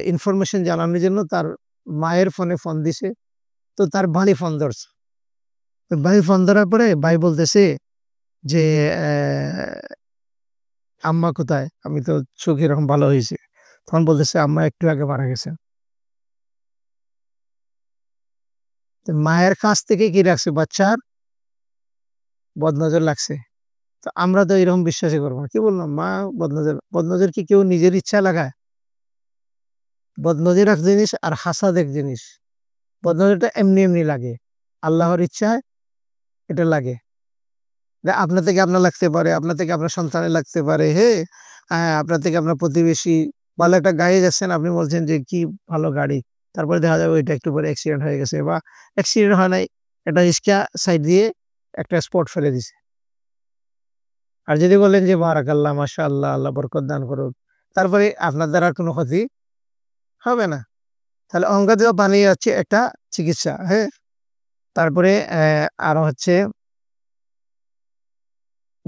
ইনফরমেশন জানানোর জন্য তার মায়ের ফোনে ফোন দিছে। তো তার ভাই ফোন ধরছে। তো ভাই ফোন ধরার পরে ভাই বলতেছে যে, "আম্মা কোথায়? আমি তো চোখ এরকম ভালো হইছে।" তখন বলতেছে, "আম্মা একটু আগে মারা গেছে।" তো মায়ের কাছ থেকে কি রাখছে? বাচ্চার বদনজর লাগছে। তো আমরা তো এরকম বিশ্বাসই করব না। কি বললাম? মা বদনজর, বদনজর কি কেউ নিজের ইচ্ছায় লাগায়? বদনজর এক জিনিস আর হাসাদ এক জিনিস। বদনজরটা এমনি লাগে। আল্লাহর ইচ্ছায় এটা লাগে। যে আপনার থেকে আপনার লাগতে পারে, আপনার থেকে আপনার সন্তানের লাগতে পারে, হ্যাঁ? আপনার থেকে আপনার প্রতিবেশী ভালো একটা গাড়ি যাচ্ছেন, আপনি বলছেন যে, "কি ভালো গাড়ি।" তারপরে দেখা যাবে ওইটা একটু পরে অ্যাক্সিডেন্ট হয়ে গেছে, বা অ্যাক্সিডেন্ট হয় নাই, একটা রিক্সা সাইড দিয়ে একটা স্পট ফেলে দিছে। আর যদি বলেন যে, "বারাকাল্লাহ, মাশাআল্লাহ, আল্লাহ বরকত দান করুক।" তারপরে আপনার দ্বারা আর কোনো ক্ষতি হবে না। তাহলে অঙ্গ দেওয়া পানি হচ্ছে একটা চিকিৎসা, হ্যাঁ? তারপরে আরো হচ্ছে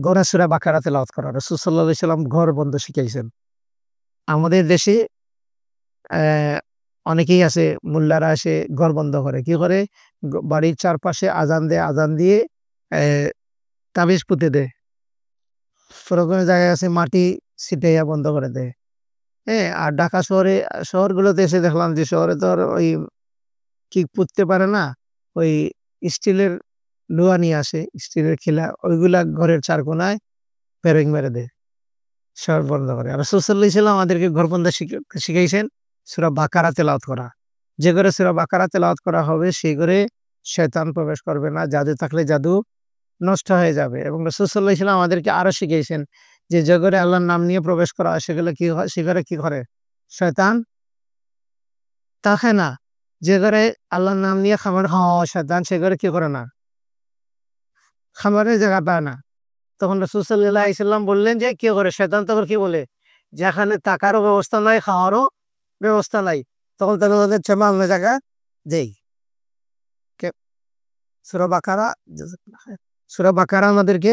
গড়া সূরা বাকারা তেলাওয়াত করা। রাসূল সাল্লাল্লাহু আলাইহি সাল্লাম ঘর বন্ধ শিখাইছেন। আমাদের দেশে অ্যা অনেকেই আছে, মোল্লারা এসে ঘর বন্ধ করে। কি করে? বাড়ির চারপাশে আজান দেয়, আজান দিয়ে অ্যা তাবিজ পুঁতে দেয়। কোনো, কোনো জায়গায় আছে মাটি ছিটাইয়া বন্ধ করে দেয়। হ্যাঁ? আর ঢাকা শহরে শহরগুলোতে এসে দেখলাম যে শহরে তো আর ওই কি পুঁততে পারে না। ওই স্টিলের লোহা নিয়ে আসে, স্টিলের খিলা, ওইগুলা ঘরের চার কোনায় পেরেক মেরে দেয়। সব বন্ধ করে। আর রাসূল সাল্লাল্লাহু আলাইহি সাল্লাম আমাদেরকে ঘরবন্দা শিখাইছেন সূরা বাকারা তেলাওয়াত করা। যে ঘরে সূরা বাকারা তেলাওয়াত করা হবে সেই ঘরে শয়তান প্রবেশ করবে না। জাদু থাকলে জাদু নষ্ট হয়ে যাবে। এবং রাসূল সাল্লাল্লাহু আলাইহি সাল্লাম আমাদেরকে আরো শিখিয়েছেন যে ঘরে আল্লাহর নাম নিয়ে প্রবেশ করা হয় সেগুলো কি হয়? সে ঘরে কি করে? শয়তান থাকে না। যে ঘরে আল্লাহর নাম নিয়ে খাবার খাওয়া হয় শয়তান, সে ঘরে কি করে না? খাবারের জায়গা পায় না। তখন রাসূল সাল্লাল্লাহু আলাইহি সাল্লাম বললেন যে, "কি করে? শয়তান তখন কি বলে? যেখানে থাকারও ব্যবস্থা নাই, খাওয়ারও ব্যবস্থা নাই। তখন তাহলে ওদের জন্য অন্য জায়গা দেই।" কে সূরা বাকারা, সূরা বাকারা আমাদেরকে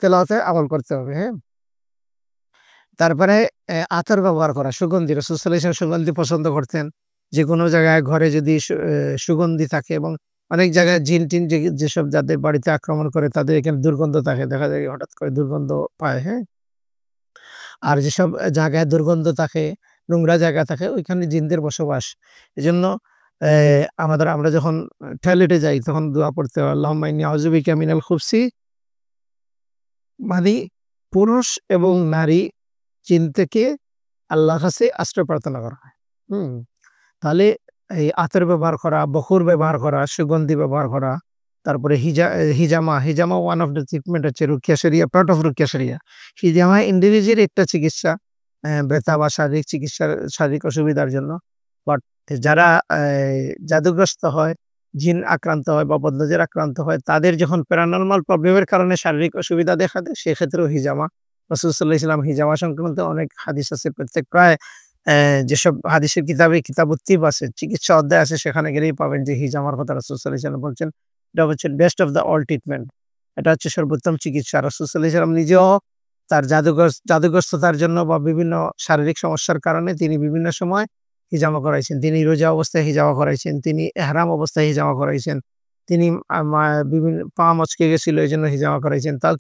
তেলাওয়াতে আমল করতে হবে, হ্যাঁ? তারপরে আতর ব্যবহার করা, সুগন্ধি। রাসূল সাল্লাল্লাহু আলাইহি ওয়াসাল্লাম সুগন্ধি পছন্দ করতেন। যেকোনো জায়গায় ঘরে যদি সুগন্ধি থাকে, এবং অনেক জায়গায় জিন-টিন যেসব যাদের বাড়িতে আক্রমণ করে তাদের এখানে দুর্গন্ধ থাকে। দেখা যায় হঠাৎ করে দুর্গন্ধ পায়, হ্যাঁ? আর যেসব জায়গায় দুর্গন্ধ থাকে, নোংরা জায়গা থাকে, ওইখানে জিনদের বসবাস। এজন্য আমরা যখন টয়লেটে যাই তখন দোয়া পড়তে হয়, আল্লাহুম্মা ইন্নী আউযু বিকা মিনাল খুবসি, মানে পুরুষ এবং নারী জিন থেকে আল্লাহর কাছে আশ্রয় প্রার্থনা করা হয়। হুম? তাহলে এই আতর ব্যবহার করা, বখুর ব্যবহার করা, সুগন্ধি ব্যবহার করা। তারপরে হিজামা ওয়ান অফ দ্য ট্রিটমেন্ট হচ্ছে রুকিয়া শরিয়া, পার্ট অফ রুকিয়া শরিয়া। হিজামা ইন্ডিভিজুয়াল একটা চিকিৎসা ব্যথা বা শারীরিক চিকিৎসার শারীরিক অসুবিধার জন্য। বাট যারা জাদুগ্রস্ত হয়, জিন আক্রান্ত হয় বা বদনজর আক্রান্ত হয়, তাদের যখন প্যারানরমাল প্রবলেমের কারণে শারীরিক অসুবিধা দেখা দেয়, সেক্ষেত্রেও হিজামা, রাসূল সাল্লাল্লাহু আলাইহি ওয়াসাল্লাম হিজামা সংক্রান্ত অনেক হাদিস আছে। প্রায় যেসব হাদিসের কিতাবে কিতাবুত তিব আছে, চিকিৎসা অধ্যায় আছে, সেখানে গেলেই পাবেন যে হিজামার কথা রাসূল সাল্লাল্লাহু আলাইহি ওয়াসাল্লাম বলছেন। এটা হচ্ছে best of the all treatment. এটা হচ্ছে সর্বোত্তম চিকিৎসা। রাসূল সাল্লাল্লাহু আলাইহি ওয়াসাল্লাম নিজেও তার জাদুগ্রস্ততার জন্য বা বিভিন্ন শারীরিক সমস্যার কারণে তিনি বিভিন্ন সময় হিজামা করাইছেন। তিনি রোজা অবস্থায় হিজামা করাইছেন, তিনি ইহরাম অবস্থায় হিজামা করাইছেন, তিনি বিভিন্ন পা মচকে গেছিল এজন্য হিজামা করাইছেন। তাও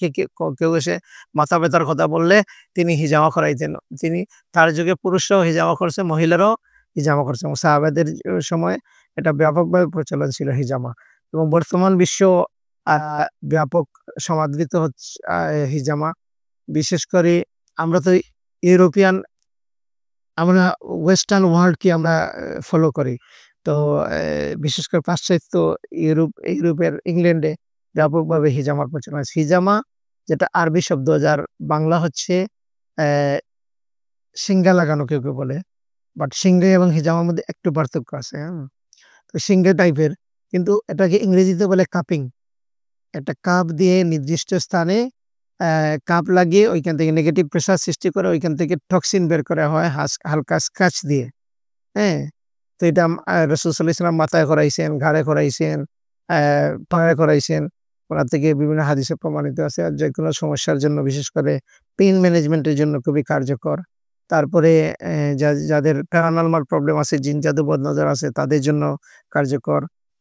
কেউ এসে মাথা ব্যাথার কথা বললে তিনি হিজামা করাইতেন। তিনি তার যুগে পুরুষরাও হিজামা করছে, মহিলারাও হিজামা করছে এবং সাহাবাদের সময় এটা ব্যাপকভাবে প্রচলন ছিল হিজামা। এবং বর্তমান বিশ্ব আ ব্যাপক সমাদৃত হচ্ছে হিজামা। বিশেষ করে আমরা তো ইউরোপিয়ান, আমরা ওয়েস্টার্ন ওয়ার্ল্ডকে আমরা ফলো করি। তো বিশেষ করে পাশ্চাত্য ইউরোপের ইংল্যান্ডে ব্যাপকভাবে হিজামার প্রচলন আছে। হিজামা যেটা আরবি শব্দ, যার বাংলা হচ্ছে অ্যা শিঙ্গা লাগানো কেউ বলে। বাট শিঙ্গে এবং হিজামার মধ্যে একটু পার্থক্য আছে, হ্যাঁ? তো শিঙ্গে টাইপের, কিন্তু এটাকে ইংরেজিতে বলে কাপিং। একটা কাপ দিয়ে নির্দিষ্ট স্থানে কাপ লাগিয়ে ওইখান থেকে নেগেটিভ প্রেশার সৃষ্টি করে ওইখান থেকে টক্সিন বের করা হয় হালকা স্ক্র্যাচ দিয়ে, হ্যাঁ? তো এটা রাসূল সাল্লাল্লাহু আলাইহি ওয়াসাল্লাম মাথায় করাইছেন, ঘাড়ে করাইছেন, পায়ে করাইছেন। ওনার থেকে বিভিন্ন হাদিসে প্রমাণিত আছে। আর যেকোনো সমস্যার জন্য, বিশেষ করে পেইন ম্যানেজমেন্টের জন্য খুবই কার্যকর। তারপরে যাদের প্যারানরমাল প্রবলেম আছে, জিন জাদু বদনজর আছে, তাদের জন্য কার্যকর।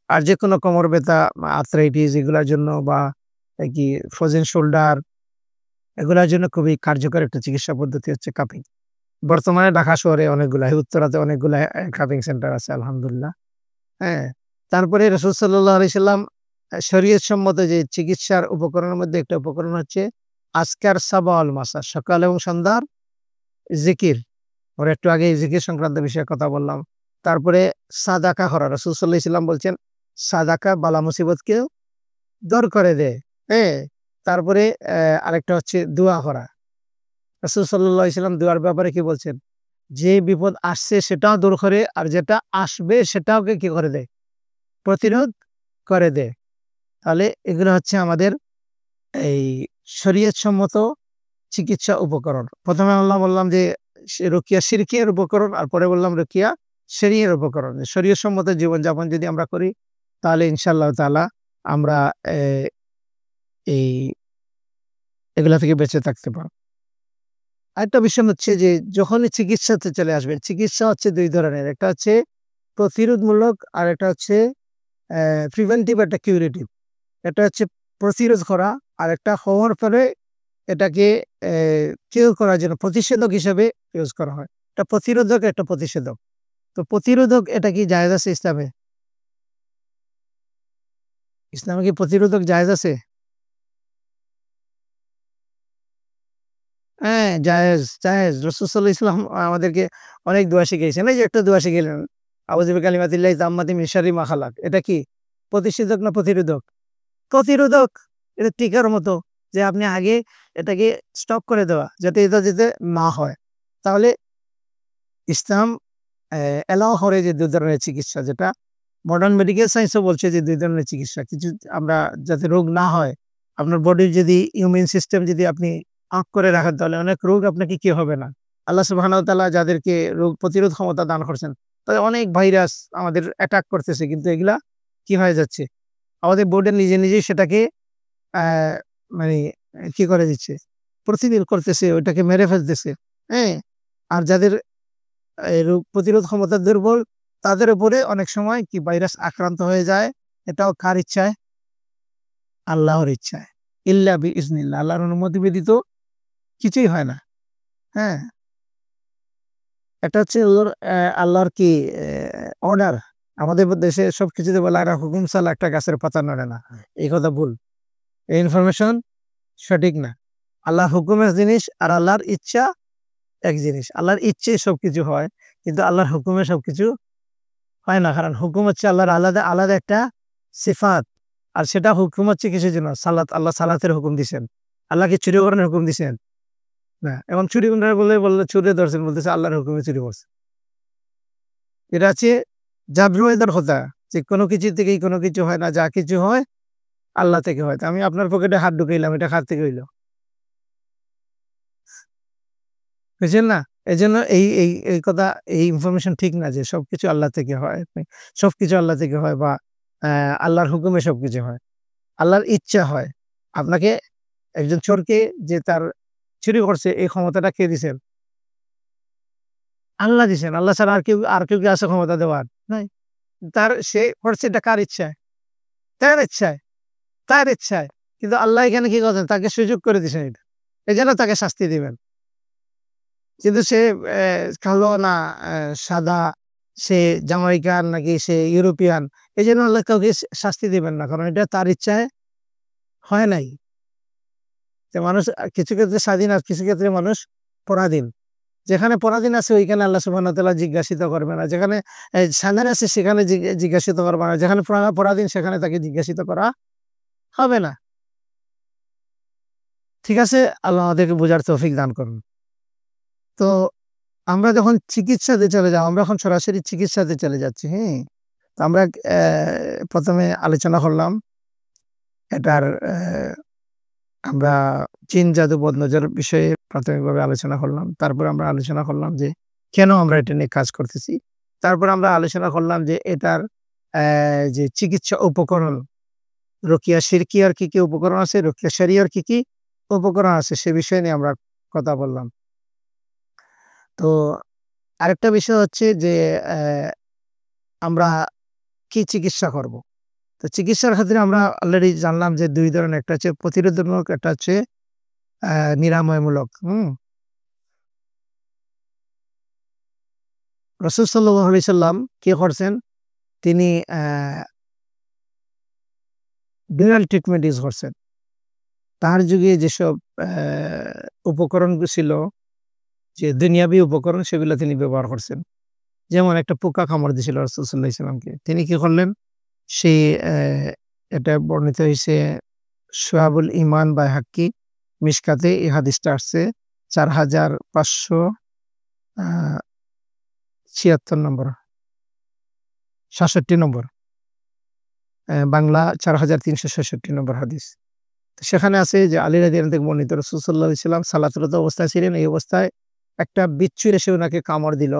আর যেকোনো কোমর ব্যথা, আর্থ্রাইটিস এগুলার জন্য, বা কি ফ্রোজেন শোল্ডার, এগুলার জন্য খুবই কার্যকর একটা চিকিৎসা পদ্ধতি হচ্ছে কাপিং। বর্তমানে ঢাকা শহরে অনেকগুলাই, উত্তরাতে অনেকগুলা কাপিং সেন্টার আছে আলহামদুলিল্লাহ। হ্যাঁ? তারপরে রাসূল সাল্লাল্লাহু আলাইহি সাল্লাম শরীয়ত সম্মত যে চিকিৎসার উপকরণের মধ্যে একটা উপকরণ হচ্ছে আজকার সাবা ওয়াল মাসা, সকাল এবং সন্ধ্যার জিকির। ওরা একটু আগে জিকির সংক্রান্ত বিষয়ে কথা বললাম। তারপরে সাদাকা করা। রাসূল সাল্লাল্লাহু আলাইহি সাল্লাম বলছেন, সাদাকা বালা মুসিবতকেও দূর করে দেয়। হ্যাঁ? তারপরে আরেকটা হচ্ছে দোয়া করা। রাসূল সাল্লাল্লাহু আলাইহি সাল্লাম দোয়ার ব্যাপারে কি বলছেন? যে বিপদ আসছে সেটাও দূর করে, আর যেটা আসবে সেটাওকে কি করে দেয়? প্রতিরোধ করে দেয়। তাহলে এগুলো হচ্ছে আমাদের এই শরীয়ত সম্মত চিকিৎসা উপকরণ। ১ম এ বললাম যে রুকিয়া শিরকিয়ার উপকরণ, আর পরে বললাম রুকিয়া শরিয়ার উপকরণ। শরীয়ত সম্মত জীবনযাপন যদি আমরা করি, তাহলে ইনশাআল্লাহ তাআলা আমরা এ এই এগুলা থেকে বেঁচে থাকতে পারব। আরেকটা বিষয় হচ্ছে যে যখনই চিকিৎসাতে চলে আসবেন, চিকিৎসা হচ্ছে ২ ধরনের। একটা হচ্ছে প্রতিরোধমূলক, আর একটা হচ্ছে প্রিভেন্টিভ, একটা কিউরেটিভ। একটা হচ্ছে প্রতিরোধ করা, আরেকটা হওয়ার পরে এটাকে কিউর করার জন্য প্রতিষেধক হিসেবে ইউজ করা হয়। একটা প্রতিরোধক, একটা প্রতিষেধক। তো প্রতিরোধক এটা কি জায়েজ আছে ইসলামে? ইসলামে কি প্রতিরোধক জায়েজ আছে? হ্যাঁ, জায়েজ, জায়েজ। রাসূল সাল্লাল্লাহু আলাইহি ওয়াসাল্লাম আমাদেরকে অনেক দোয়া শিখিয়েছেন। এই যে একটা দোয়া শিখাইলেন, আউযু বিকালিমাতিল্লাহি তাম্মাতি মিন শাররি মা খালাক। এটা কি প্রতিষেধক না প্রতিরোধক? প্রতিরোধক। এটা টিকার মতো, যে আপনি আগে এটাকে স্টপ করে দেওয়া, যাতে যাতে না হয়। তাহলে ইসলাম অ্যালাও করে যে ২ ধরনের চিকিৎসা, যেটা মডার্ন মেডিকেল সায়েন্সও বলছে যে ২ ধরনের চিকিৎসা। কিছু আমরা যাতে রোগ না হয়, আপনার বডির যদি ইমিউন সিস্টেম যদি আপনি আঁক করে রাখেন, তাহলে অনেক রোগ আপনাকে কি হবে না। আল্লাহ সুবহানাহু ওয়া তাআলা যাদেরকে রোগ প্রতিরোধ ক্ষমতা দান করছেন, তাদের অনেক ভাইরাস আমাদের অ্যাটাক করতেছে, কিন্তু এগুলা কি হয়ে যাচ্ছে? আমাদের বডি নিজেই সেটাকে অ্যা মানে কি করে দিচ্ছে? প্রতিরোধ করতেছে, ওইটাকে মেরে ফেলতেছে। হ্যাঁ? আর যাদের রোগ প্রতিরোধ ক্ষমতা দুর্বল, তাদের উপরে অনেক সময় কি ভাইরাস আক্রান্ত হয়ে যায়। এটাও কার ইচ্ছায়? আল্লাহর ইচ্ছায়। ইল্লা বিইজনিল্লাহ, আল্লাহর অনুমতি ব্যতীত কিছুই হয় না। হ্যাঁ? এটা হচ্ছে আল্লাহর কি অর্ডার। আমাদের দেশে সবকিছুতে বলে আল্লাহর হুকুম ছাড়া একটা গাছের পাতা নড়ে না। এই কথা ভুল। এই ইনফরমেশন সঠিক না। আল্লাহর হুকুমের জিনিস আর আল্লাহর ইচ্ছা এক জিনিস। আল্লাহর ইচ্ছায় সবকিছু হয়, কিন্তু আল্লাহর হুকুমে সবকিছু হয় না, কারণ হুকুম হচ্ছে আল্লাহর আলাদা আলাদা একটা সিফাত। আর সেটা হুকুম হচ্ছে কিসের জন্য? সালাত। আল্লাহ সালাতের হুকুম দিছেন। আল্লাহ কি চুরি করার হুকুম দিছেন? না। এবং চুরি কোনটা বললে চুরি ধরছেন, বলতেছে আল্লাহর হুকুমে চুরি করছে। এটা হচ্ছে জাবরুয়েদার কথা, যে কোনো কিছু থেকেই কোনো কিছু হয় না, যা কিছু হয় আল্লাহ থেকে হয়। তো আমি আপনার পকেটে হাত ঢুকাইলাম, এটা কার থেকে হইল? বুঝছেন না? এজন্য এই কথা, এই ইনফরমেশন ঠিক না যে সবকিছু আল্লাহ থেকে হয়। সবকিছু আল্লাহ থেকে হয় বা আল্লাহর হুকুমে সবকিছু হয়। আল্লাহর ইচ্ছা হয়। আপনাকে একজন চোরকে যে তার চুরি করছে এই ক্ষমতাটা কে দিছেন? আল্লাহ দিছেন। আল্লাহ ছাড়া আর কেউ কি আছে ক্ষমতা দেওয়ার? নাই। সে করছে এটা কার ইচ্ছায়? তার ইচ্ছায়, তার ইচ্ছায়। কিন্তু আল্লাহ এখানে কি করছেন? তাকে সুযোগ করে দিছেন এটা। এজন্য তাকে শাস্তি দিবেন। কিন্তু সে কালো না, অ্যা সাদা, সে জামাইকান নাকি সে ইউরোপিয়ান, এজন্য আল্লাহ কাউকে শাস্তি দিবেন না। কারণ এটা তার ইচ্ছায় হয় নাই। যে মানুষ কিছু ক্ষেত্রে স্বাধীন আর কিছু ক্ষেত্রে মানুষ পরাধীন। যেখানে পরাধীন আছে ওইখানে আল্লাহ সুবহানাহু ওয়া তাআলা জিজ্ঞাসিত করবে না। যেখানে স্বাধীন আছে সেখানে জিজ্ঞাসিত করবে না। যেখানে পরাধীন সেখানে তাকে জিজ্ঞাসিত করা হবে না। ঠিক আছে? আল্লাহ আমাদেরকে বোঝার তৌফিক দান করুন। তো আমরা যখন চিকিৎসাতে চলে যাই, আমরা এখন সরাসরি চিকিৎসাতে চলে যাচ্ছি, হ্যাঁ? তো আমরা ১ম এ আলোচনা করলাম এটার আমরা জিন, জাদু, বদনজর বিষয়ে প্রাথমিকভাবে আলোচনা করলাম। তারপর আমরা আলোচনা করলাম যে কেন আমরা এটা নিয়ে কাজ করতেছি। তারপর আমরা আলোচনা করলাম যে এটার যে চিকিৎসা উপকরণ, রুকিয়া শিরকিয়ার কি উপকরণ আছে, রুকিয়া শরিয়ার কি উপকরণ আছে সে বিষয় নিয়ে আমরা কথা বললাম। তো আরেকটা বিষয় হচ্ছে যে আমরা কি চিকিৎসা করব? তো চিকিৎসার ক্ষেত্রে আমরা অলরেডি জানলাম যে ২ ধরনের, একটা হচ্ছে প্রতিরোধমূলক, একটা হচ্ছে আ নিরাময়মূলক। হুম? রাসূল সাল্লাল্লাহু আলাইহি সাল্লাম কি করছেন? তিনি ডুয়াল ট্রিটমেন্ট ইউজ করছেন। তার যুগে যেসব উপকরণগুলো ছিল, যে দুনিয়াবি উপকরণ, সেগুলো তিনি ব্যবহার করছেন। যেমন একটা পোকা কামড় দিয়েছিল রাসূল সাল্লাল্লাহু আলাইহি সাল্লামকে। তিনি কি করলেন? সে এটা বর্ণিত হইছে শুআবুল ঈমান বাইহাক্কি, মিশকাতে এই হাদিসটা আসছে ৪৫৭৬ নম্বর, ৬৭ নম্বর। বাংলা ৪৩৬৬ নম্বর হাদিস। তো সেখানে আছে যে আলী রাদিয়াল্লাহু আনহু থেকে বর্ণিত, রাসূল সাল্লাল্লাহু আলাইহি সাল্লাম সালাতুরত অবস্থায় ছিলেন। এই অবস্থায় একটা বিচ্ছু এসে উনাকে কামড় দিল।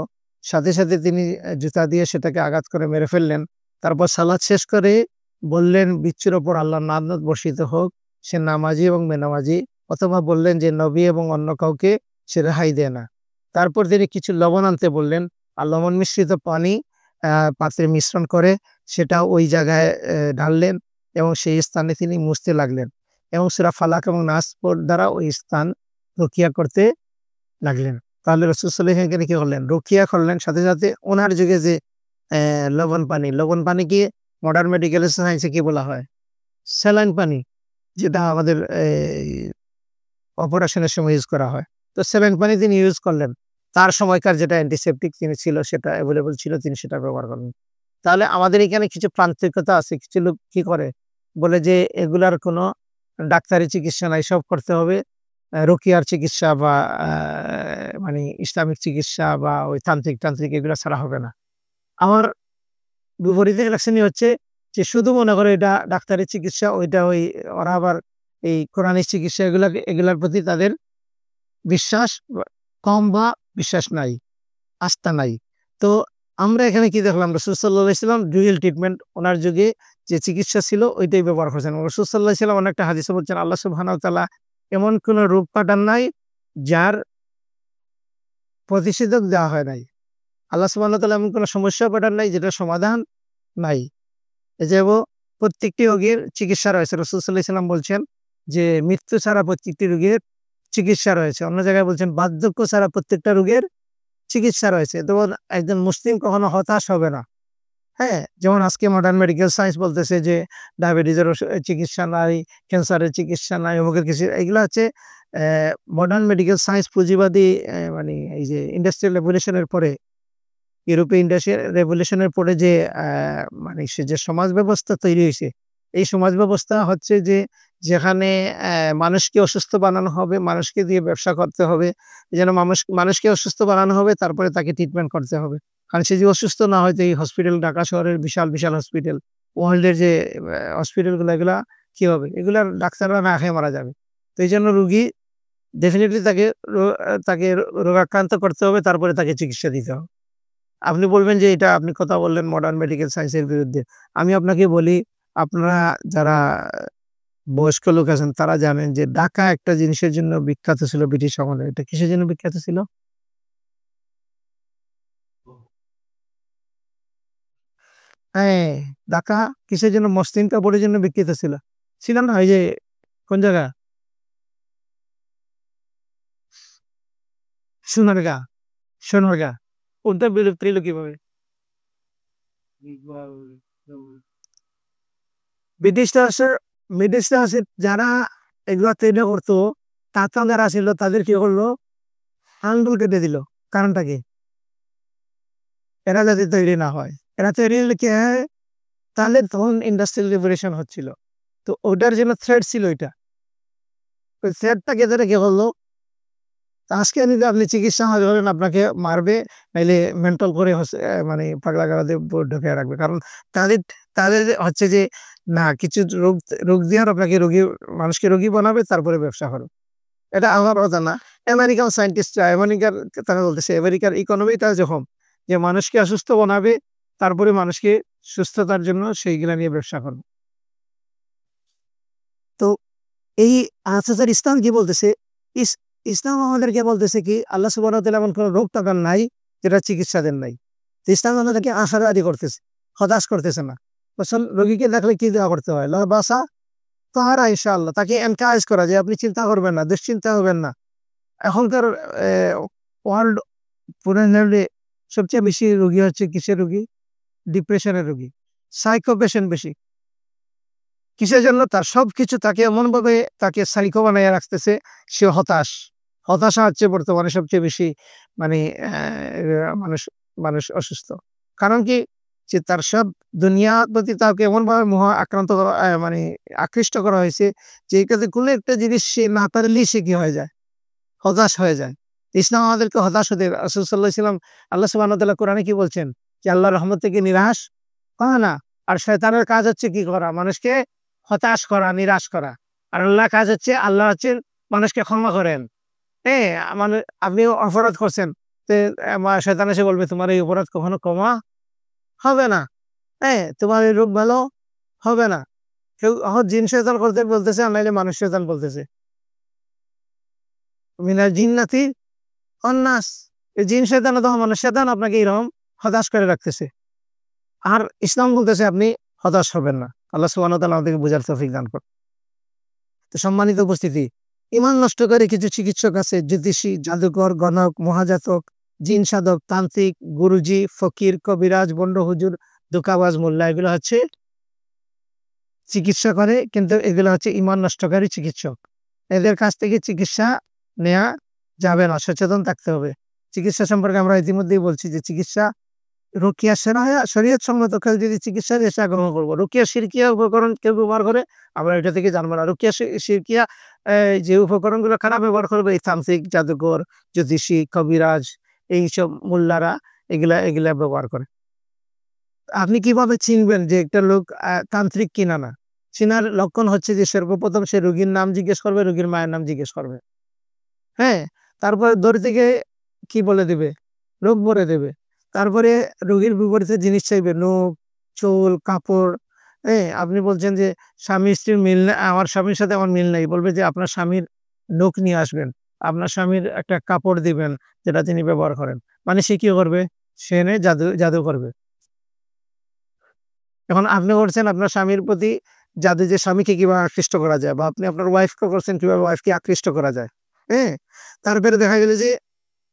সাথে, সাথে তিনি জুতা দিয়ে সেটাকে আঘাত করে মেরে ফেললেন। তারপর সালাত শেষ করে বললেন, "বিচ্ছুর উপর আল্লাহর লানত বর্ষিত হোক। সে নামাজি এবং বেনামাজি।" অথবা বললেন যে, "নবী এবং অন্য কাউকে সে রেহাই দেয় না।" তারপর তিনি কিছু লবণ আনতে বললেন। আর লবণ মিশ্রিত পানি পাত্রে মিশ্রণ করে সেটা ওই জায়গায় ঢাললেন এবং সেই স্থানে তিনি মুছতে লাগলেন এবং সূরা ফালাক এবং নাস দ্বারা ওই স্থান রুকিয়া করতে লাগলেন। তাহলে রাসূল সাল্লাল্লাহু আলাইহি ওয়াসাল্লাম এখানে কি করলেন? রুকিয়া করলেন। সাথে, সাথে উনার যুগে যে লবণ পানিকে মডার্ন মেডিকেল সায়েন্স এ কি বলা হয়? স্যালাইন পানি, যেটা আমাদের অপারেশনের সময় ইউজ করা হয়। তো স্যালাইন পানি তিনি ইউজ করলেন। তার সময়কার যেটা অ্যান্টিসেপ্টিক তিনি ছিল, সেটা এভেইলেবল ছিল, তিনি সেটা ব্যবহার করলেন। তাহলে আমাদের এখানে কিছু প্রান্তিকতা আছে। কিছু লোক কি করে? বলে যে এগুলার কোনো ডাক্তারি চিকিৎসা নাই, সব করতে হবে রুকিয়ার চিকিৎসা বা আ মানে ইসলামিক চিকিৎসা বা ওই তান্ত্রিক এগুলা ছাড়া হবে না। আমার বিপরীতে রিঅ্যাকশনই হচ্ছে যে শুধু মনে করে এটা ডাক্তারি চিকিৎসা, ওইটা ওরা আবার এই কোরআনিক চিকিৎসা এগুলার প্রতি তাদের বিশ্বাস কম বা বিশ্বাস নাই, আস্থা নাই। তো আমরা এখানে কি দেখলাম? রাসূল সাল্লাল্লাহু আলাইহি ওয়াসাল্লাম ডুয়াল ট্রিটমেন্ট, উনার যুগে যে চিকিৎসা ছিল ওইটাই ব্যবহার করছেন। রাসূল সাল্লাল্লাহু আলাইহি ওয়াসাল্লাম অনেকটা হাদিসে বলছেন, আল্লাহ সুবহানাহু ওয়া তাআলা এমন কোন রোগ পাঠান নাই যার প্রতিষেধক দেওয়া হয় নাই। আল্লাহ সুবহানাহু ওয়া তাআলা এমন কোন সমস্যা পাঠান নাই যেটার সমাধান নাই। এই যে প্রত্যেকটি রোগের চিকিৎসা রয়েছে। রাসূল সাল্লাল্লাহু আলাইহি ওয়াসাল্লাম বলছেন যে মৃত্যু ছাড়া প্রত্যেকটি রোগের চিকিৎসা রয়েছে। অন্য জায়গায় বলছেন বার্ধক্য ছাড়া প্রত্যেকটা রোগের চিকিৎসা রয়েছে। যেমন একজন মুসলিম কখনো হতাশ হবে না। হ্যাঁ? যেমন আজকে মডার্ন মেডিকেল সায়েন্স বলতেছে যে ডায়াবেটিসের চিকিৎসা নাই, ক্যান্সারের চিকিৎসা নাই, অমুকের কিছু, এগুলা হচ্ছে মডার্ন মেডিকেল সায়েন্স পুঁজিবাদী মানে এই যে ইন্ডাস্ট্রিয়াল রেভলিউশন এর পরে ইউরোপীয় ইন্ডাস্ট্রিয়াল রেভলিউশনের পরে যে মানে সে যে সমাজ ব্যবস্থা তৈরি হয়েছে, এই সমাজ ব্যবস্থা হচ্ছে যে যেখানে মানুষকে অসুস্থ বানানো হবে, মানুষকে দিয়ে ব্যবসা করতে হবে। যেন মানুষকে অসুস্থ বানানো হবে, তারপরে তাকে ট্রিটমেন্ট করতে হবে। কারণ সে যদি অসুস্থ না হয় তো এই হসপিটাল, ঢাকা শহরের বিশাল, বিশাল হসপিটাল, ওয়ার্ল্ডের যে হসপিটালগুলো, এগুলা কি হবে? এগুলার ডাক্তাররা না খেয়ে মারা যাবে। তো এইজন্য রোগী ডেফিনিটলি তাকে রোগাক্রান্ত করতে হবে, তারপরে তাকে চিকিৎসা দিতে হবে। আপনি বলবেন যে এটা আপনি কথা বললেন মডার্ন মেডিকেল সায়েন্স এর বিরুদ্ধে। আমি আপনাকে বলি, আপনারা যারা বয়স্ক লোক আছেন তারা জানেন যে ঢাকা একটা জিনিসের জন্য বিখ্যাত ছিল ব্রিটিশ আমলে। এটা কিসের জন্য বিখ্যাত ছিল? হ্যাঁ, ঢাকা কিসের জন্য? মসলিন কাপড়ের জন্য বিখ্যাত ছিল। ছিল না? ওই যে কোন জায়গা? সোনারগাঁ, সোনারগাঁ। কোনটা বিলুপ্ত হইল কিভাবে? ব্রিটিশরা আসে ব্রিটিশরা আসে যারা এগুলা তৈরি করতো, তাঁতরা যারা ছিল তাদের কি করলো? আঙ্গুল কেটে দিল। কারণটা কি? এরা যাতে তৈরি না হয়। এরা তৈরি হলে কি হয়? তাহলে তখন ইন্ডাস্ট্রিয়াল রিভলিউশন হচ্ছিল। তো ওটার জন্য থ্রেট ছিল ওইটা। ওই থ্রেটটাকে ধরে কি করলো? আজকে যদি আপনি চিকিৎসা না করেন আপনাকে মারবে, নাইলে মেন্টাল করে মানে পাগলা গারদে ঢুকিয়ে রাখবে। কারণ তাদের তাদের হচ্ছে যে না, কিছু রোগ রোগ দিয়ে আপনাকে মানুষকে রোগী বানাবে, তারপরে ব্যবসা করবে। এটা আমার কথা না। আমেরিকান সায়েন্টিস্টরা, তারা বলতেছে আমেরিকার ইকোনমিটা যখন যে মানুষকে অসুস্থ বানাবে, তারপরে মানুষকে সুস্থতার জন্য সেইগুলা নিয়ে ব্যবসা করবে। তো এই স্যার ইসলাম কি বলতেছে? ইস ইসলাম আমাদেরকে বলতেছে কি, আল্লাহ সুবহানাহু ওয়া তাআলা এমন কোন রোগ টাকার নাই যেটা চিকিৎসা দেন নাই। তো ইসলাম আমাদেরকে আশাবাদী করতেছে, হতাশ করতেছে না। আসল রোগীকে দেখলে কি দোয়া করতে হয়? লা বাসা তাহারা ইনশাআল্লাহ, তাকে এনকারেজ করা যে আপনি চিন্তা করবেন না, দুশ্চিন্তা হবেন না। এখনকার ওয়ার্ল্ড পুরানো সবচেয়ে বেশি রোগী হচ্ছে কিসের রোগী? ডিপ্রেশনের রোগী, সাইকো পেশেন্ট বেশি। কিসের জন্য? তার সবকিছু তাকে এমনভাবে তাকে সাইকো বানাইয়া রাখতেছে, সে হতাশ। হতাশা হচ্ছে বর্তমানে সবচেয়ে বেশি মানে মানুষ মানুষ অসুস্থ। কারণ কি? যে তার সব দুনিয়ার প্রতি তাকে এমনভাবে আক্রান্ত করা, মানে আকৃষ্ট করা হয়েছে যে এটাতে কোনো একটা জিনিস সে না পারলেই সে কি হয়ে যায়? হতাশ হয়ে যায়। ইসলাম আমাদেরকে হতাশ হতে, রাসূল সাল্লাল্লাহু আলাইহি ওয়াসাল্লাম, আল্লাহ সুবহানাহু ওয়া তাআলা কোরআনে কি বলছেন? যে আল্লাহর রহমত থেকে নিরাশ করা না। আর শয়তানের কাজ হচ্ছে কি করা? মানুষকে হতাশ করা, নিরাশ করা। আর আল্লাহর কাজ হচ্ছে, আল্লাহ হচ্ছেন মানুষকে ক্ষমা করেন। হ্যাঁ? মানে আপনি অপরাধ করছেন। তে শয়তান এসে বলবে তোমার এই অপরাধ কখনো ক্ষমা হবে না। হ্যাঁ? তোমার এই রোগ ভালো হবে না। কেউ এখন জিন শয়তান করতে বলতেছে, আর নাইলে মানুষ শয়তান বলতেছে। মিনাল জিন্নাতি অন্নাস। এই জিন শয়তান অথবা মানুষ শয়তান আপনাকে এরকম হতাশ করে রাখতেছে। আর ইসলাম বলতেছে আপনি হতাশ হবেন না। আল্লাহ সুবহানাহু ওয়া তাআলা আমাদেরকে বুঝার তৌফিক দান করুন। তো সম্মানিত উপস্থিতি, ঈমান নষ্টকারী কিছু চিকিৎসক আছে, জ্যোতিষী, জাদুকর, গণক, মহাজাতক, জিন সাধক, তান্ত্রিক, গুরুজি, ফকির, কবিরাজ, বন্ড হুজুর, ধোঁকাবাজ মোল্লা, এগুলো হচ্ছে চিকিৎসা করে, কিন্তু এগুলো হচ্ছে ঈমান নষ্টকারী চিকিৎসক। এদের কাছ থেকে চিকিৎসা নেয়া যাবে না, সচেতন থাকতে হবে। চিকিৎসা সম্পর্কে আমরা ইতিমধ্যেই বলছি যে চিকিৎসা রুকিয়া শরীয়ত সম্মত কেউ যদি চিকিৎসা দিয়ে সেটা গ্রহণ করবো। রুকিয়া শিরকিয়া উপকরণ কেউ ব্যবহার করে, আমরা এটা থেকে জানবো না। রুকিয়া শিরকিয়া যে উপকরণগুলো খারাপ ব্যবহার করবে, এই তান্ত্রিক, জাদুকর, জ্যোতিষী, কবিরাজ, এইসব মোল্লারা এগুলা ব্যবহার করে। আপনি কিভাবে চিনবেন যে একটা লোক তান্ত্রিক কিনা না? চিনার লক্ষণ হচ্ছে যে সর্বপ্রথম সে রোগীর নাম জিজ্ঞেস করবে, রোগীর মায়ের নাম জিজ্ঞেস করবে। হ্যাঁ? তারপরে ধরে থেকে কি বলে দিবে? রোগ বলে দেবে। তারপরে রোগীর বিপরীতে জিনিস চাইবে। নখ, চুল, কাপড়। আপনি বলছেন যে স্বামী-স্ত্রীর মিল না, আমার স্বামীর সাথে আমার মিল নাই। বলবে যে আপনার স্বামীর নখ নিয়ে আসবেন। আপনার স্বামীর একটা কাপড় দিবেন যেটা তিনি ব্যবহার করেন। মানে সে কি করবে? সে এনে জাদু করবে। এখন আপনি করছেন আপনার স্বামীর প্রতি জাদু, যে স্বামীকে কিভাবে আকৃষ্ট করা যায়, বা আপনি আপনার ওয়াইফকে করছেন কিভাবে ওয়াইফকে আকৃষ্ট করা যায়। হ্যাঁ? তারপরে দেখা গেল যে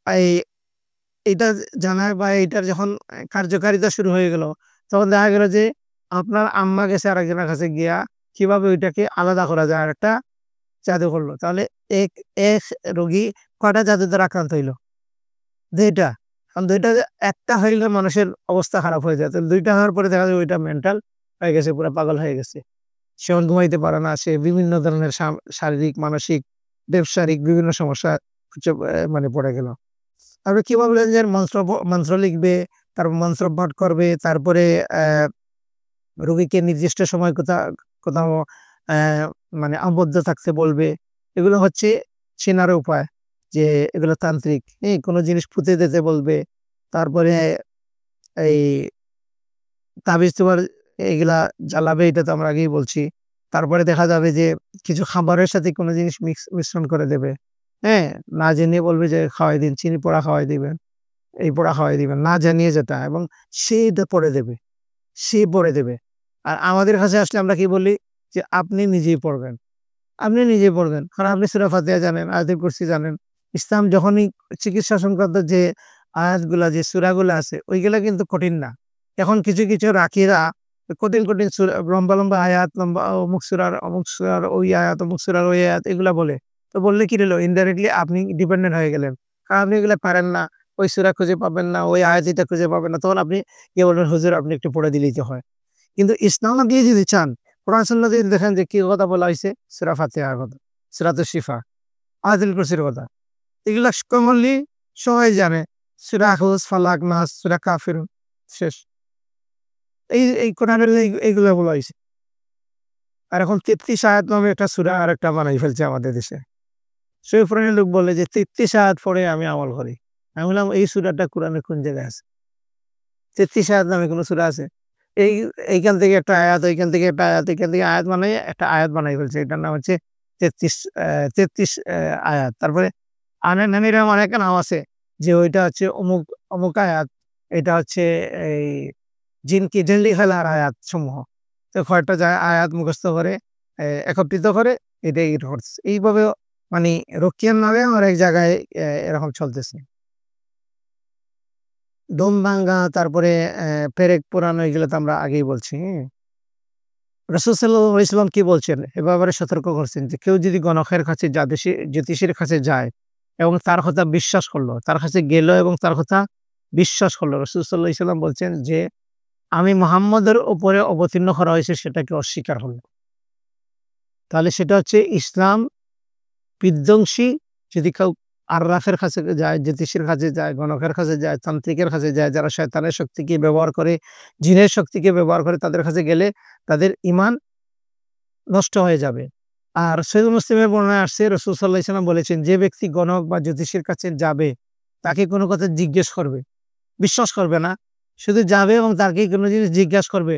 এই এটা জানার বা এইটার যখন কার্যকারিতা শুরু হয়ে গেল, তখন দেখা গেল যে আপনার আম্মা গেছে আরেকজনের কাছে গিয়া কিভাবে ওইটাকে আলাদা করা যায় আরেকটা জাদু করলো। তাহলে এক এক রোগী কয়টা জাদু দ্বারা আক্রান্ত হইল? ২ টা। কারণ ২ টা একটা হয়ে গেলে মানুষের অবস্থা খারাপ হয়ে যায়। তো ২ টা হওয়ার পরে দেখা যায় ওইটা মেন্টাল হয়ে গেছে, পুরা পাগল হয়ে গেছে। সে ঘুমাইতে পারে না। সে বিভিন্ন ধরনের শারীরিক, মানসিক, ব্যবসায়িক বিভিন্ন সমস্যা হচ্ছে মানে পড়ে গেল। তারপরে কি বললেন যে মন্ত্র লিখবে, তারপর মন্ত্র পাঠ করবে, তারপরে রোগীকে নির্দিষ্ট সময় কোথাও মানে আবদ্ধ থাকতে বলবে। এগুলো হচ্ছে চেনার উপায় যে এগুলো তান্ত্রিক। কোনো জিনিস পুঁতে দিতে বলবে। তারপরে এই তাবিজ-তোমার এগুলা জ্বালাবে, এটা তো আমরা আগেই বলছি। তারপরে দেখা যাবে যে কিছু খাবারের সাথে কোনো জিনিস মিশ্রণ করে দেবে। হ্যাঁ? না জেনে বলবে যে খাওয়াই দিন, চিনি পোড়া খাওয়াই দিবেন, এই পোড়া খাওয়াই দিবেন। না জানিয়ে যেটা, এবং সে এটা পড়ে দেবে। সে পড়ে দেবে। আর আমাদের কাছে আসলে আমরা কি বলি যে আপনি নিজেই পড়বেন। আপনি নিজেই পড়বেন। কারণ আপনি সূরা ফাতিহা জানেন, আয়াতুল কুরসি জানেন। ইসলাম যখনই চিকিৎসা সংক্রান্ত যে আয়াতগুলা, যে সূরাগুলা আছে ওইগুলা কিন্তু কঠিন না। এখন কিছু রাকিরা কঠিন লম্বা, লম্বা আয়াত, লম্বা অমুক সূরার ওই আয়াত, অমুক সূরার ওই আয়াত এগুলা বলে। তো বললে কি হলো? ইনডাইরেক্টলি আপনি ডিপেন্ডেন্ট হয়ে গেলেন। কারণ আপনি এগুলা পারেন না। ওই সূরা খুঁজে পাবেন না, ওই আয়াতিটা খুঁজে পাবেন না। তখন আপনি গিয়ে বলবেন, "হুজুর আপনি একটু পড়ে দিলেই তো হয়।" কিন্তু ইসলাম দিয়ে যদি চান, কোরআন সুন্নাহ দিয়ে দেখেন যে কি কথা বলা হইছে? সূরা ফাতিহার কথা, সূরাতুশ শিফা, আয়াতুল কুরসির কথা। এগুলা কমনলি সবাই জানে। সূরা ইখলাস, ফালাক, নাস, সূরা কাফিরুন, শেষ। এই কোরআনের এইগুলা বলা হইছে। আর এখন ৩৩ আয়াত নামে একটা সূরা আরেকটা বানাই ফেলছে আমাদের দেশে। শরীফুরের লোক বলে যে ৩৩ আয়াত পড়ে আমি আমল করি। আমি বললাম এই সূরাটা কোরআনের কোন জায়গায় আছে? ৩৩ আয়াত নামে কোন সূরা আছে? এই এইখান থেকে একটা আয়াত, ওইখান থেকে একটা আয়াত, এখান থেকে আয়াত বানাই একটা আয়াত বানাই ফেলছে। এটার নাম হচ্ছে ৩৩ ৩৩ আয়াত। তারপরে আনানির এমন একটা নাম আছে যে ওইটা হচ্ছে অমুক, অমুক আয়াত। এটা হচ্ছে এই জিনকে ফেলার আয়াত সমূহ। তো কয়েকটা আয়াত মুখস্থ করে একত্রিত করে এটাই করছে। এইভাবে মানে রোকিয়ার নামে অনেক জায়গায় এরকম চলতেছে। দম ভাঙ্গা, তারপরে পেরেক পোড়ানো, এগুলো তো আমরা আগেই বলছি। রাসূল সাল্লাল্লাহু আলাইহি ওয়াসাল্লাম কি বলছেন? এ ব্যাপারে সতর্ক করছেন যে কেউ যদি গণকের কাছে জ্যোতিষীর কাছে যায় এবং তার কথা বিশ্বাস করলো, তার কাছে গেল এবং তার কথা বিশ্বাস করলো। রাসূল সাল্লাল্লাহু আলাইহি ওয়াসাল্লাম বলছেন যে, "আমি মুহাম্মদের উপরে অবতীর্ণ করা হয়েছে সেটাকে অস্বীকার হলো।" তাহলে সেটা হচ্ছে ইসলাম বিধ্বংসী। যদি কেউ আর্রাফের কাছে যায়, জ্যোতিষীর কাছে যায়, গণকের কাছে যায়, তান্ত্রিকের কাছে যায়, যারা শয়তানের শক্তিকে ব্যবহার করে, জিনের শক্তিকে ব্যবহার করে, তাদের কাছে গেলে তাদের ঈমান নষ্ট হয়ে যাবে। আর সহিহ মুসলিমের বর্ণনায় আসছে রাসূল সাল্লাল্লাহু আলাইহি ওয়াসাল্লাম বলেছেন, যে ব্যক্তি গণক বা জ্যোতিষীর কাছে যাবে, তাকে কোনো কথা জিজ্ঞেস করবে, বিশ্বাস করবে না। শুধু যাবে এবং তাকে কোনো জিনিস জিজ্ঞাসা করবে,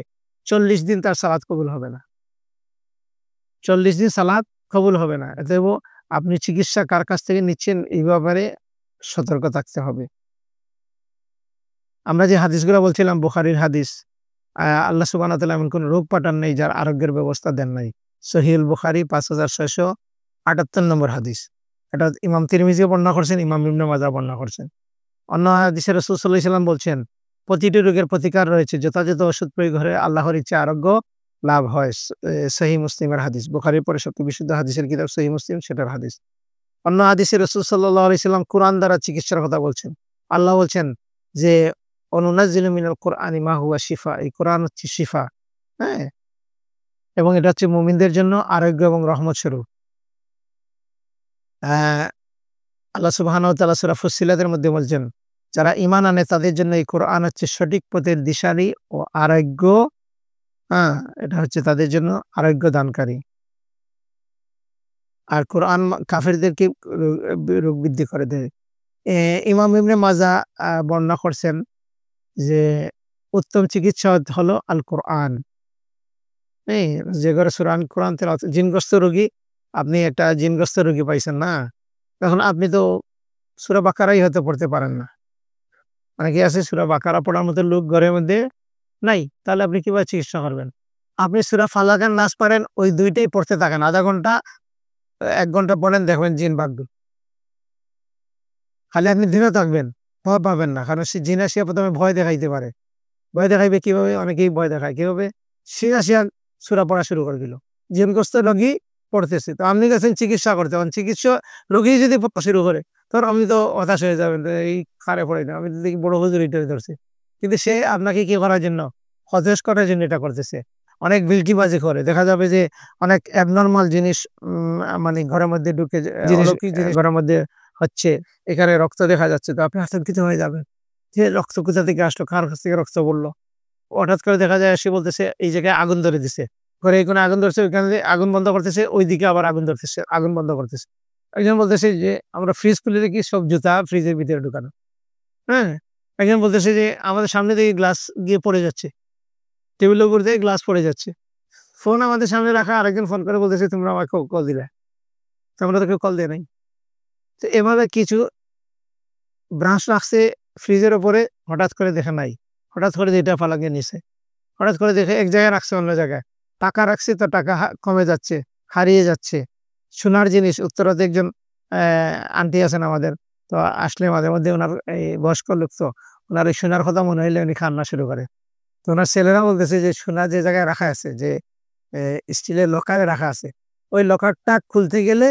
৪০ দিন তার সালাত কবুল হবে না। ৪০ দিন সালাত কবুল হবে না। অতএব আপনি চিকিৎসা কার কাছ থেকে নিচ্ছেন এই ব্যাপারে সতর্ক থাকতে হবে। আমরা যে হাদিসগুলা বলছিলাম বুখারীর হাদিস, আল্লাহ সুবহানাহু ওয়া তাআলা এমন কোন রোগ পাঠান নাই যার আরোগ্যের ব্যবস্থা দেন নাই। সহিহুল বুখারী ৫৬৭৮ নম্বর হাদিস। এটা ইমাম তিরমিজিও বর্ণনা করছেন, ইমাম ইবনে মাজাহ বর্ণনা করছেন। অন্য হাদিসে রাসূল সাল্লাল্লাহু আলাইহি ওয়াসাল্লাম বলছেন, প্রতিটি রোগের প্রতিকার রয়েছে। যথাযথ ওষুধ প্রয়োগ করে আল্লাহর ইচ্ছায় আরোগ্য লাভ হয়। সহিহ মুসলিমের হাদিস। বুখারীর পরে সবচেয়ে বিশুদ্ধ হাদিসের কিতাব সহিহ মুসলিম, সেটার হাদিস। অন্য হাদিসে রাসূল সাল্লাল্লাহু আলাইহি ওয়াসাল্লাম কুরআন দ্বারা চিকিৎসার কথা বলছেন। আল্লাহ বলছেন যে, "অনুনাজ্জিলু মিনাল কুরআনি মা হুয়া শিফা।" এই কোরআন হচ্ছে শিফা। হ্যাঁ? এবং এটা হচ্ছে মুমিনদের জন্য আরোগ্য এবং রহমত স্বরূপ। অ্যা আল্লাহ সুবহানাহু ওয়া তাআলা সূরা ফুssiলাতের মধ্যে বলছেন, যারা ঈমান আনে তাদের জন্য এই কোরআন হচ্ছে সঠিক পথের দিশারি ও আরোগ্য। হ্যাঁ? এটা হচ্ছে তাদের জন্য আরোগ্য দানকারী। আর কোরআন কাফেরদেরকে রোগ বৃদ্ধি করে দেয়। ইমাম ইবনে মাজাহ বর্ণনা করছেন যে, উত্তম চিকিৎসা হলো আল কোরআন। হ্যাঁ? যে ঘরে কোরআন তেলাওয়াত, জিনগ্রস্ত রোগী, আপনি একটা জিনগ্রস্ত রোগী পাইছেন না? এখন আপনি তো সূরা বাকারাই হয়তো পড়তে পারেন না। অনেকে আছে সূরা বাকারা পড়ার মতো লোক ঘরের মধ্যে নাই। তাহলে আপনি কিভাবে চিকিৎসা করবেন? আপনি সূরা ফালাক আর নাস পারেন, ওই ২ টাই পড়তে থাকেন। ০.৫ ঘন্টা, ১ ঘন্টা পড়েন, দেখবেন জিন ভাগবে। খালি আপনি ধীরে থাকবেন, ভয় পাবেন না। কারণ সে জিন আসিয়া ১ম এ ভয় দেখাইতে পারে। ভয় দেখাইবে কিভাবে? অনেকেই ভয় দেখায়। কিভাবে? সে আসিয়া সূরা পড়া শুরু করে দিল। জিনগ্রস্ত রোগী পড়তেছে। তো আপনি গেছেন চিকিৎসা করতে। এখন চিকিৎসা রোগী যদি পড়া শুরু করে, তখন আমি তো হতাশ হয়ে যাবেন, এই খারে পড়ে না, আমি তো দেখি বড় হুজুর এটা ধরছে, কিন্তু সে আপনাকে কি করার জন্য, হতাশ করার জন্য এটা করতেছে। অনেক বিলকিবাজি করে, দেখা যাবে যে অনেক অ্যাবনর্মাল জিনিস মানে ঘরের মধ্যে ঢুকে অলৌকিক জিনিস ঘরের মধ্যে হচ্ছে, এখানে রক্ত দেখা যাচ্ছে, তো আপনি আতঙ্কিত হয়ে যাবেন যে রক্ত কোথা থেকে আসলো, কার কাছ থেকে রক্ত পড়লো। হঠাৎ করে দেখা যায় সে বলতেছে এই জায়গায় আগুন ধরে দিছে, ঘরে এখানে আগুন ধরছে, ওইখানে আগুন বন্ধ করতেছে, ওইদিকে আবার আগুন ধরতেছে, আগুন বন্ধ করতেছে। একজন বলতেছে যে আমরা ফ্রিজ খুলে দেখি সব জুতা ফ্রিজের ভিতরে ঢুকানো। হ্যাঁ, একজন বলতেছে যে আমাদের সামনে থেকে গ্লাস গিয়ে পড়ে যাচ্ছে, টেবিলের উপর থেকে গ্লাস পড়ে যাচ্ছে। ফোন আমাদের সামনে রাখা, আরেকজন ফোন করে বলতেছে তোমরা আমাকে কল দিলে, তো আমরা তোকে কল দিয়ে নাই। তো এভাবে কিছু ব্রাঞ্চ রাখছে ফ্রিজের ওপরে, হঠাৎ করে দেখে নাই, হঠাৎ করে এটা ফালাকে নিছে, হঠাৎ করে দেখে এক জায়গায় রাখছে অন্য জায়গায়। টাকা রাখছে তো টাকা কমে যাচ্ছে, হারিয়ে যাচ্ছে। সোনার জিনিস, উত্তরাতে একজন আন্টি আছেন আমাদের, তো আসলে মাঝে মধ্যে ওনার এই বয়স্ক লোক, তো ওনার এই সোনার কথা মনে হইলে উনি কান্না শুরু করে। তো ওনার ছেলেরা বলতেছে যে সোনা যে জায়গায় রাখা আছে, যে স্টিলের লকারে রাখা আছে, ওই লকারটা খুলতে গেলে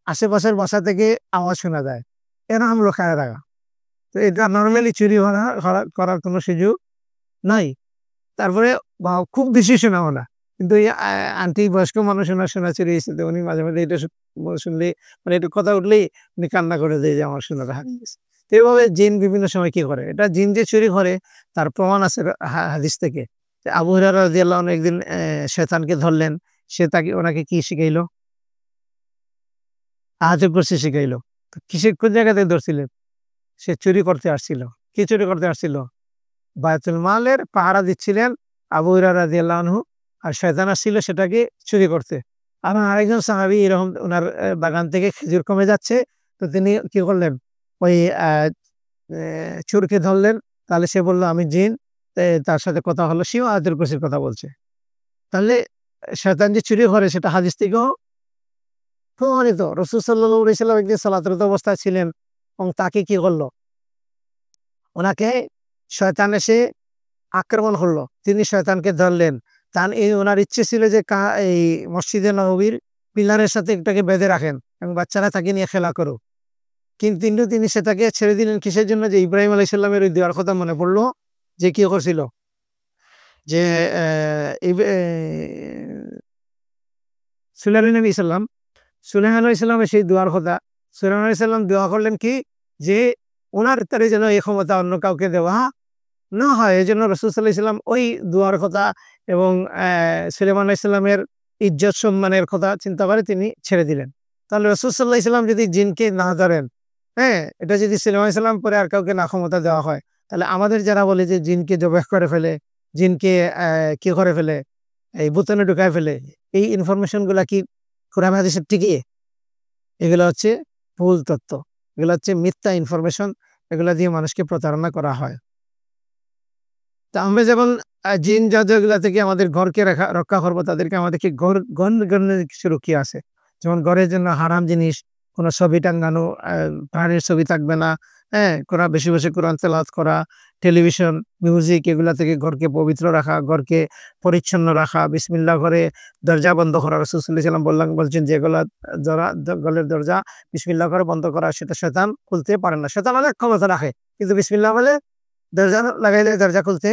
আশেপাশের বাসা থেকে আওয়াজ শোনা যায়, এরকম লকারে রাখা। তো এটা নর্মালি চুরি করার কোনো সুযোগ নাই। তারপরে খুব বেশি শোনাও না, কিন্তু এই আন্টি বয়স্ক মানুষ ওনার শোনা চুরি হয়েছে, তো উনি মাঝে মাঝে এটা শুনলেই, মানে একটু কথা উঠলেই উনি কান্না করে দেয় যে আমার সোনাটা হারিয়ে গেছে। তো এইভাবে জিন বিভিন্ন সময় কি করে, এটা জিন যে চুরি করে তার প্রমাণ আছে হাদিস থেকে। আবু হুরায়রা রাদিয়াল্লাহু আনহু একদিন শয়তানকে ধরলেন, সে তাকে ওনাকে কি শিখাইলো, আয়াতুল কুরসি শিখাইলো। তো কিসের কোন জায়গাতে ধরছিলেন, সে চুরি করতে আসছিল। কি চুরি করতে আসছিল? বায়তুল মালের পাহারা দিচ্ছিলেন আবু হুরায়রা রাদিয়াল্লাহু আনহু, আর শয়তান আসছিল সেটাকে চুরি করতে। আর আরেকজন সাহাবী এরকম ওনার বাগান থেকে খেজুর কমে যাচ্ছে, তো তিনি কি করলেন, ওই চোরকে ধরলেন। তাহলে সে বলল আমি জিন, তার সাথে কথা হলো, সেও আয়াতুল কুরসির কথা বলছে। তাহলে শয়তান যে চুরি করে সেটা হাদিস থেকেও প্রমাণিত। রাসূল সাল্লাল্লাহু আলাইহি সাল্লাম একদিন সালাতুরত অবস্থায় ছিলেন এবং তাকে কি করলো, ওনাকে শয়তান এসে আক্রমণ করলো, তিনি শয়তানকে ধরলেন। ওনার ইচ্ছে ছিল যে এই মসজিদে নববীর পিলারের সাথে একটাকে বেঁধে রাখেন এবং বাচ্চারা তাকে নিয়ে খেলা করুক, কিন্তু তিনি সেটাকে ছেড়ে দিলেন কিসের জন্য, যে ইব্রাহিম আলাইহিস সালামের ওই দোয়ার কথা মনে পড়লো, যে কি করছিল, যে সুলাইমান নবী সাল্লাম, সুলাইমান আলাইহিস সালামের সেই দোয়ার কথা, সুলাইমান আলাইহিস সালাম দোয়া করলেন কি, যে ওনার তারে যেন এই ক্ষমতা অন্য কাউকে দেওয়া না হয়। এই জন্য রাসূল সাল্লাল্লাহু আলাইহি ওয়াসাল্লাম ওই দুয়ার কথা এবং সুলাইমান আলাইহিস সালামের ইজ্জত সম্মানের কথা চিন্তা করে তিনি ছেড়ে দিলেন। তাহলে রাসূল সাল্লাল্লাহু আলাইহি ওয়াসাল্লাম যদি জিনকে না ধরেন, হ্যাঁ, এটা যদি সুলাইমান আলাইহিস সালাম পরে আর কাউকে না ক্ষমতা দেওয়া হয়, তাহলে আমাদের যারা বলে যে জিনকে জবাহ করে ফেলে, জিনকে কি করে ফেলে, এই বোতলে ঢুকায় ফেলে, এই ইনফরমেশন গুলা কি কোরআন হাদিসের ঠিকই? এগুলো হচ্ছে ভুল তথ্য, এগুলো হচ্ছে মিথ্যা ইনফরমেশন, এগুলা দিয়ে মানুষকে প্রতারণা করা হয়। তা আমরা যেমন জিন জাদুগুলা থেকে আমাদের ঘরকে রক্ষা করবো, তাদেরকে আমাদেরকে কিছু রুকিয়ে আছে। যেমন ঘরের জন্য হারাম জিনিস, কোনো ছবি টাঙ্গানো, প্রাণীর ছবি থাকবে না, হ্যাঁ, বেশি বেশি কোরআন তেলাওয়াত করা, টেলিভিশন, মিউজিক, এগুলা থেকে ঘরকে পবিত্র রাখা, ঘরকে পরিচ্ছন্ন রাখা, বিসমিল্লাহ করে দরজা বন্ধ করা। রাসূল সাল্লাল্লাহু আলাইহি ওয়াসাল্লাম বলছেন যে ঘরের দরজা বিসমিল্লাহ করে বন্ধ করা, সেটা শয়তান খুলতে পারে না। শয়তান অনেক ক্ষমতা রাখে, কিন্তু বিসমিল্লাহ বলে দরজা লাগাইলে দরজা খুলতে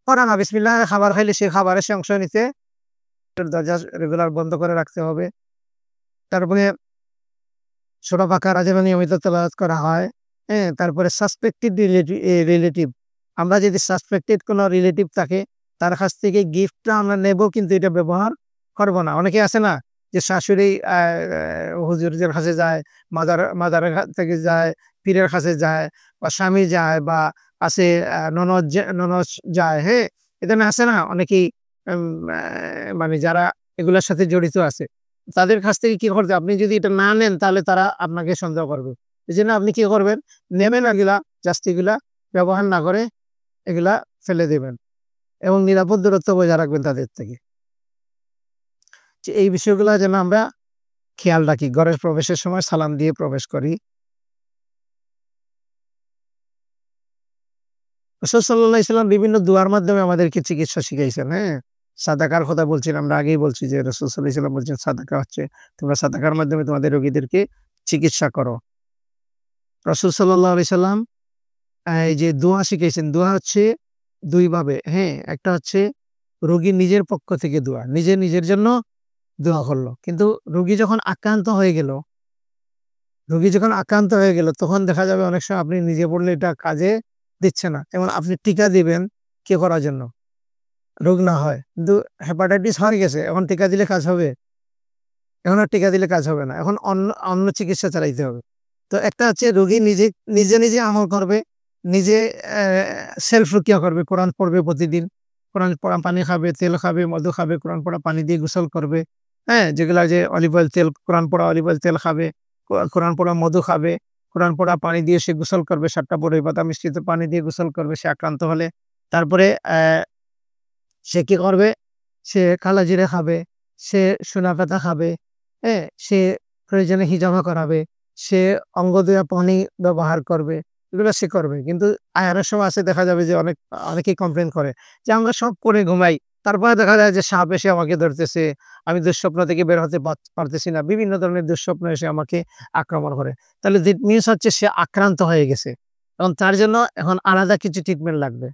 পারে না। বিসমিল্লাহ খাবার খাইলে সে খাবারের অংশ নিতে, দরজা রেগুলার বন্ধ করে রাখতে হবে। তারপরে সূরা বাকারা যেন নিয়মিত তেলাওয়াত করা হয়। হ্যাঁ, তারপরে সাসপেক্টেড রিলেটিভ, আমরা যদি সাসপেক্টেড কোনো রিলেটিভ থাকে তার কাছ থেকে গিফটটা আমরা নেব, কিন্তু এটা ব্যবহার করব না। অনেকে আছে না যে শাশুড়ি হুজুরদের কাছে যায়, মাজারের থেকে যায়, পীরের কাছে যায়, বা স্বামী যায়, বা আছে ননদ যায়, হ্যাঁ, এখানে আছে না অনেকেই, মানে যারা এগুলোর সাথে জড়িত আছে, তাদের কাছ থেকে কি করতে, আপনি যদি এটা না নেন তাহলে তারা আপনাকে সন্দেহ করবে। এই জন্য আপনি কি করবেন, নেবেন এগুলা, জাস্ট এগুলা ব্যবহার না করে এগুলা ফেলে দেবেন এবং নিরাপদ দূরত্ব বজায় রাখবেন তাদের থেকে। যে এই বিষয়গুলো যেন আমরা খেয়াল রাখি, ঘরের প্রবেশের সময় সালাম দিয়ে প্রবেশ করি। রাসূল সাল্লাল্লাহু আলাইহি ওয়াসাল্লাম বিভিন্ন দুয়ার মাধ্যমে আমাদেরকে চিকিৎসা শিখাইছেন, হ্যাঁ? সাদাকার কথা বলছিলাম, আমরা আগেই বলছি যে রাসূল সাল্লাল্লাহু আলাইহি ওয়াসাল্লাম বলছেন সাদাকা হচ্ছে, তোমরা সাদাকার মাধ্যমে তোমাদের রোগীদেরকে চিকিৎসা করো। রাসূল সাল্লাল্লাহু আলাইহি সাল্লাম এই যে দোয়া শিখাইছেন, দোয়া হচ্ছে ২ ভাবে, হ্যাঁ? একটা হচ্ছে রোগী নিজের পক্ষ থেকে দোয়া, নিজে নিজের জন্য দোয়া করল। কিন্তু রোগী যখন আক্রান্ত হয়ে গেল, তখন দেখা যাবে অনেক সময় আপনি নিজে পড়লে এটা কাজে দিচ্ছে না। যেমন আপনি টিকা দিবেন কি করার জন্য? রোগ না হয়। কিন্তু হেপাটাইটিস হয়ে গেছে। এখন টিকা দিলে কাজ হবে? এখন আর টিকা দিলে কাজ হবে না। এখন অন্য অন্য চিকিৎসা চালাইতে হবে। তো একটা হচ্ছে রোগী নিজে আমল করবে। নিজে অ্যা সেলফ রুকিয়া করবে। কোরআন পড়বে প্রতিদিন। কোরআন পড়া পানি খাবে, তেল খাবে, মধু খাবে, কোরআন পড়া পানি দিয়ে গোসল করবে। হ্যাঁ? যেগুলা যে অলিভ অয়েল তেল, কোরআন পড়া অলিভ অয়েল তেল খাবে, কোরআন পড়া মধু খাবে, কোরআন পড়া পানি দিয়ে সে গোসল করবে। ৭ টা বরই পাতা মিশ্রিত পানি দিয়ে গোসল করবে সে আক্রান্ত হলে। তারপরে সে কি করবে? সে কালোজিরা খাবে, সে সোনাপাতা খাবে, হ্যাঁ? সে প্রয়োজনে হিজামা করাবে, সে অঙ্গ ধোয়া পানি ব্যবহার করবে। এগুলো সে করবে। কিন্তু অনেক সময় আছে দেখা যাবে যে অনেকেই কমপ্লেইন করে যে, "আমরা সব করে ঘুমাই। তারপরে দেখা যায় যে সাপ এসে আমাকে ধরতেছে। আমি দুঃস্বপ্ন থেকে বের হতে পারতেছি না।" বিভিন্ন ধরনের দুঃস্বপ্ন এসে আমাকে আক্রমণ করে। তাহলে দ্যাট মিনস হচ্ছে সে আক্রান্ত হয়ে গেছে। এবং তার জন্য এখন আলাদা কিছু ট্রিটমেন্ট লাগবে।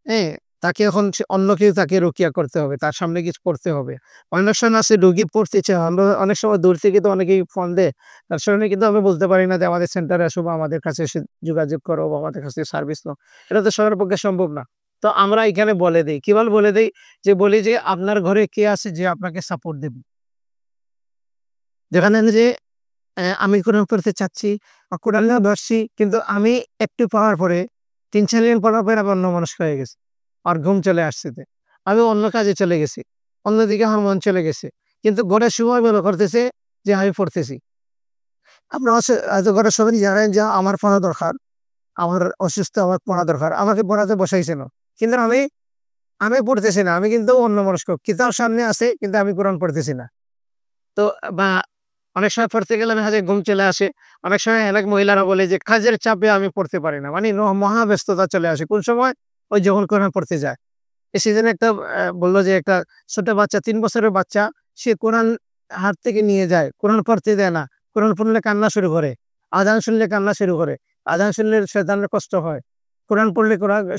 হ্যাঁ? তাকে এখন অন্য কেউ তাকে রোকিয়া করতে হবে। তার সামনে কিছু করতে হবে। অনেক সময় আছে রোগী পড়তে চায়। আমরা অনেক সময় দূর থেকে তো অনেকেই ফোন দেয়। তার সামনে কিন্তু আমি বলতে পারি না যে আমাদের সেন্টারে আসো বা আমাদের কাছে এসে যোগাযোগ করো বা আমাদের কাছ থেকে সার্ভিস নাও। এটা তো সবার পক্ষে সম্ভব না। তো আমরা এখানে বলে দেই। কিভাবে বলে দেই? যে বলি যে আপনার ঘরে কে আছে যে আপনাকে সাপোর্ট দেবে? যেখানে যে আমি কোরআন পড়তে চাচ্ছি বা কোরআন ধরছি কিন্তু আমি একটু পড়ার পরে ৩-৪ দিন পড়ার পরে আমি অন্যমনস্ক হয়ে গেছি। আর ঘুম চলে আসছে। আমি অন্য কাজে চলে গেছি। অন্যদিকে আমার মন চলে গেছে। কিন্তু ঘরের সবাই মনে করতেছে যে আমি পড়তেছি। আপনারা হয়তো ঘরের সবাই জানেন যে আমার পড়া দরকার। আমার অসুস্থ, আমার পড়া দরকার। আমাকে পড়াতে বসাইছেন। কিন্তু আমি পড়তেছি না। আমি কিন্তু অন্যমনস্ক। কিতাব সামনে আছে কিন্তু আমি কোরআন পড়তেছি না। তো বা অনেক সময় পড়তে গেলে দেখা যায় ঘুম চলে আসে। অনেক সময় অনেক মহিলারা বলে যে কাজের চাপে আমি পড়তে পারি না। মানে মহা ব্যস্ততা চলে আসে। কোন সময়? ওই যখন কোরআন পড়তে যায়। এই সিজনে একটা বলল যে একটা ছোট বাচ্চা ৩ বছরের বাচ্চা সে কোরআন হাত থেকে নিয়ে যায়। কোরআন পড়তে দেয় না। কোরআন পড়লে কান্না শুরু করে। আযান শুনলে কান্না শুরু করে। আযান শুনলে শয়তানের কষ্ট হয়। কোরআন পড়লে